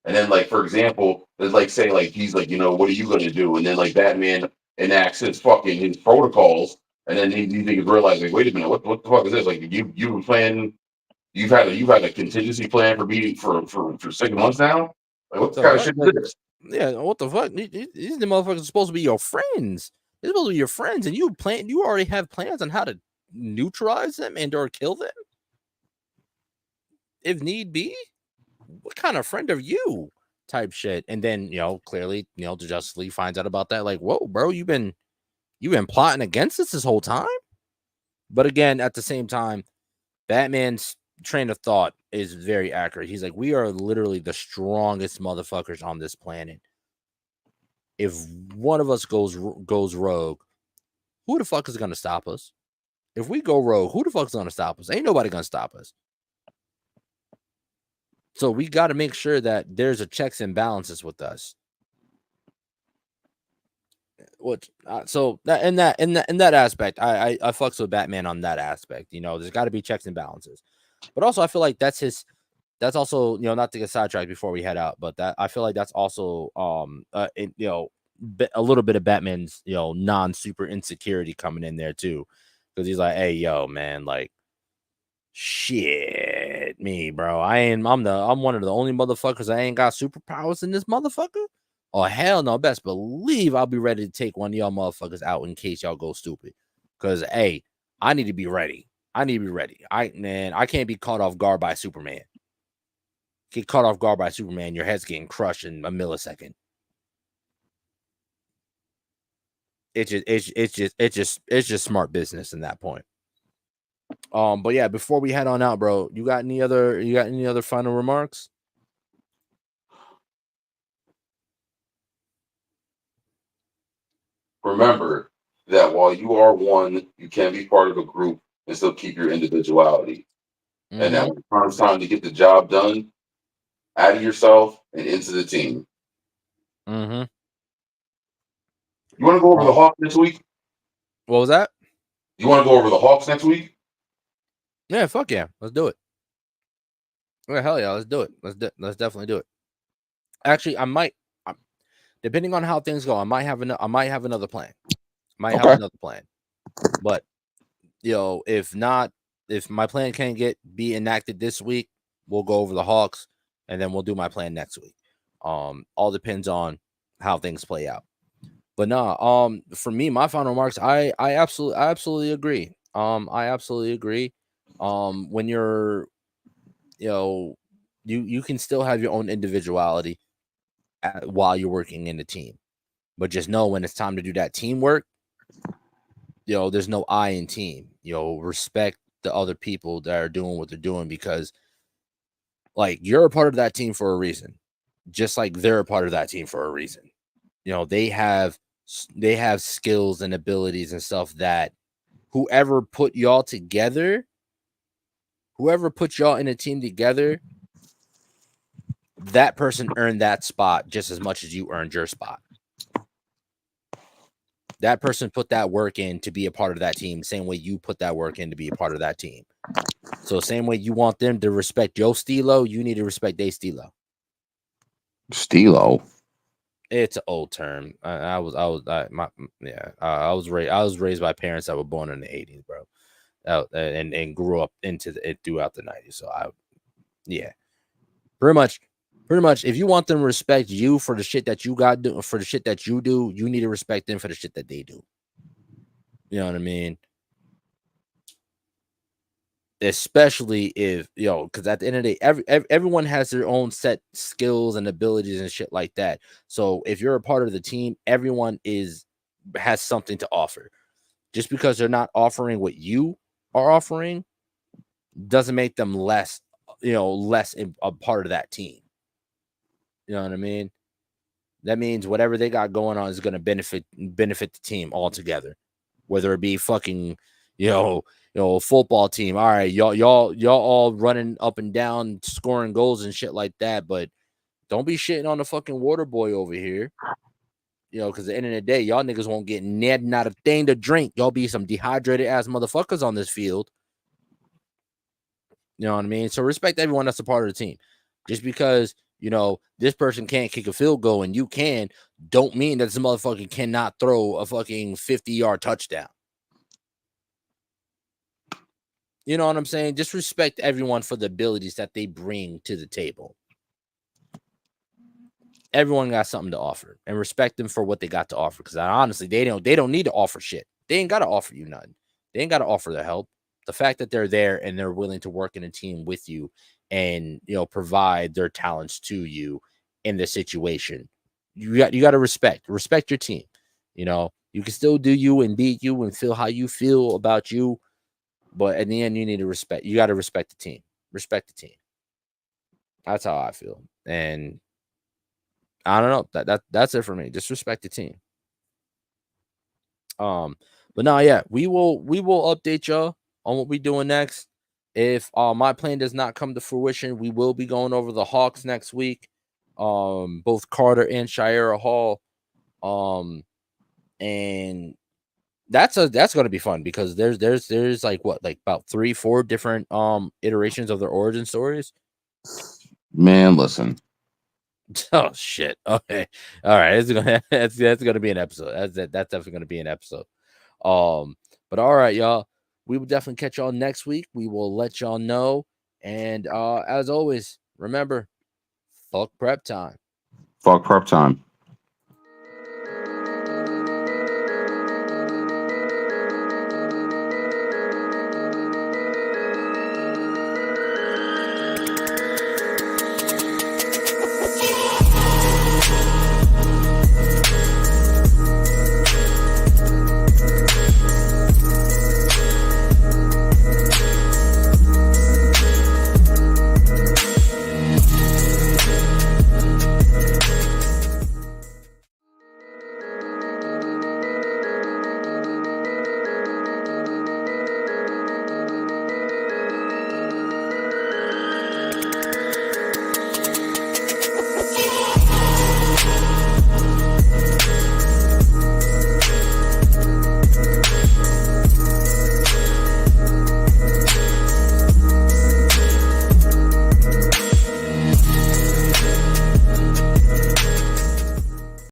C: and then like for example, there's like say like he's like, what are you gonna do? And then like Batman enacts his protocols, and then these niggas realize like, wait a minute, what the fuck is this? Like you were planning, you've had a contingency plan for me for 6 months now. Like what the kind of shit is this?
B: Yeah, what the fuck? These motherfuckers are supposed to be your friends. They're supposed to be your friends, and you already have plans on how to neutralize them and or kill them if need be. What kind of friend are you? Type shit. And then clearly the Justice League finds out about that. Like, whoa, bro, you've been plotting against us this whole time. But again, at the same time, Batman's train of thought is very accurate. He's like, we are literally the strongest motherfuckers on this planet. If one of us goes rogue, who the fuck is gonna stop us? If we go rogue, who the fuck is gonna stop us? Ain't nobody gonna stop us. So we got to make sure that there's a checks and balances with us. So that in that aspect, I fucks with Batman on that aspect. There's got to be checks and balances. But also, I feel like that's also, not to get sidetracked before we head out, but that I feel like that's also a little bit of Batman's non-super insecurity coming in there too, because he's like, hey, yo, man, like, shit, me, bro. I'm one of the only motherfuckers I ain't got superpowers in this motherfucker. Oh, hell no. Best believe I'll be ready to take one of y'all motherfuckers out in case y'all go stupid. Because, hey, I need to be ready. I can't be caught off guard by Superman. Get caught off guard by Superman, your head's getting crushed in a millisecond. It's just smart business in that point. But yeah, before we head on out, bro, you got any other final remarks?
C: Remember that while you are one, you can be part of a group and still keep your individuality.
B: Mm-hmm.
C: And that when it comes time to get the job done, out of yourself and into the team.
B: Mm-hmm.
C: You want to go over the Hawks next week?
B: What was that?
C: You want to go over the Hawks next week?
B: Yeah, fuck yeah. Let's do it. Yeah, hell yeah, let's do it. Let's definitely do it. Actually, depending on how things go, I might have another plan. But if my plan can't be enacted this week, we'll go over the Hawks and then we'll do my plan next week. All depends on how things play out. But no, for me, my final remarks, I absolutely agree. I absolutely agree. When you're, you can still have your own individuality while you're working in a team, but just know when it's time to do that teamwork, there's no I in team. Respect the other people that are doing what they're doing, because like you're a part of that team for a reason, just like they're a part of that team for a reason. They have skills and abilities and stuff that whoever put y'all in a team together, that person earned that spot just as much as you earned your spot. That person put that work in to be a part of that team, same way you put that work in to be a part of that team. So same way you want them to respect your stilo, you need to respect their stilo.
C: Stilo.
B: It's an old term. I was raised by parents that were born in the 80s, bro, and grew up into it throughout the 90s. So pretty much, if you want them to respect you for the shit that you got do, for the shit that you do, you need to respect them for the shit that they do. You know what I mean? Especially if because at the end of the day, everyone has their own set skills and abilities and shit like that. So if you're a part of the team, everyone has something to offer. Just because they're not offering what you are offering doesn't make them less a part of that team. You know what I mean? That means whatever they got going on is going to benefit the team altogether, whether it be fucking football team. All right, y'all all running up and down, scoring goals and shit like that. But don't be shitting on the fucking water boy over here. Because at the end of the day, y'all niggas won't get not a thing to drink. Y'all be some dehydrated ass motherfuckers on this field. You know what I mean? So respect everyone that's a part of the team. Just because this person can't kick a field goal and you can, don't mean that this motherfucker cannot throw a fucking 50-yard touchdown. You know what I'm saying? Just respect everyone for the abilities that they bring to the table. Everyone got something to offer, and respect them for what they got to offer. Because honestly, they don't need to offer shit. They ain't got to offer you nothing. They ain't got to offer their help. The fact that they're there and they're willing to work in a team with you and provide their talents to you in the situation, you got to respect your team. You can still do you and be you and feel how you feel about you. But at the end, you got to respect the team. Respect the team. That's how I feel. And I don't know. That's it for me. Just respect the team. But no, yeah, we will update y'all on what we doing next. If my plan does not come to fruition, we will be going over the Hawks next week. Both Carter and Shira Hall. And that's going to be fun because there's like about 3-4 different iterations of their origin stories.
C: Man, listen.
B: Oh shit. Okay. All right. That's gonna be an episode. That's definitely gonna be an episode. But all right, y'all. we will definitely catch y'all next week. We will let y'all know. And as always, remember, fuck prep time.
C: Fuck prep time.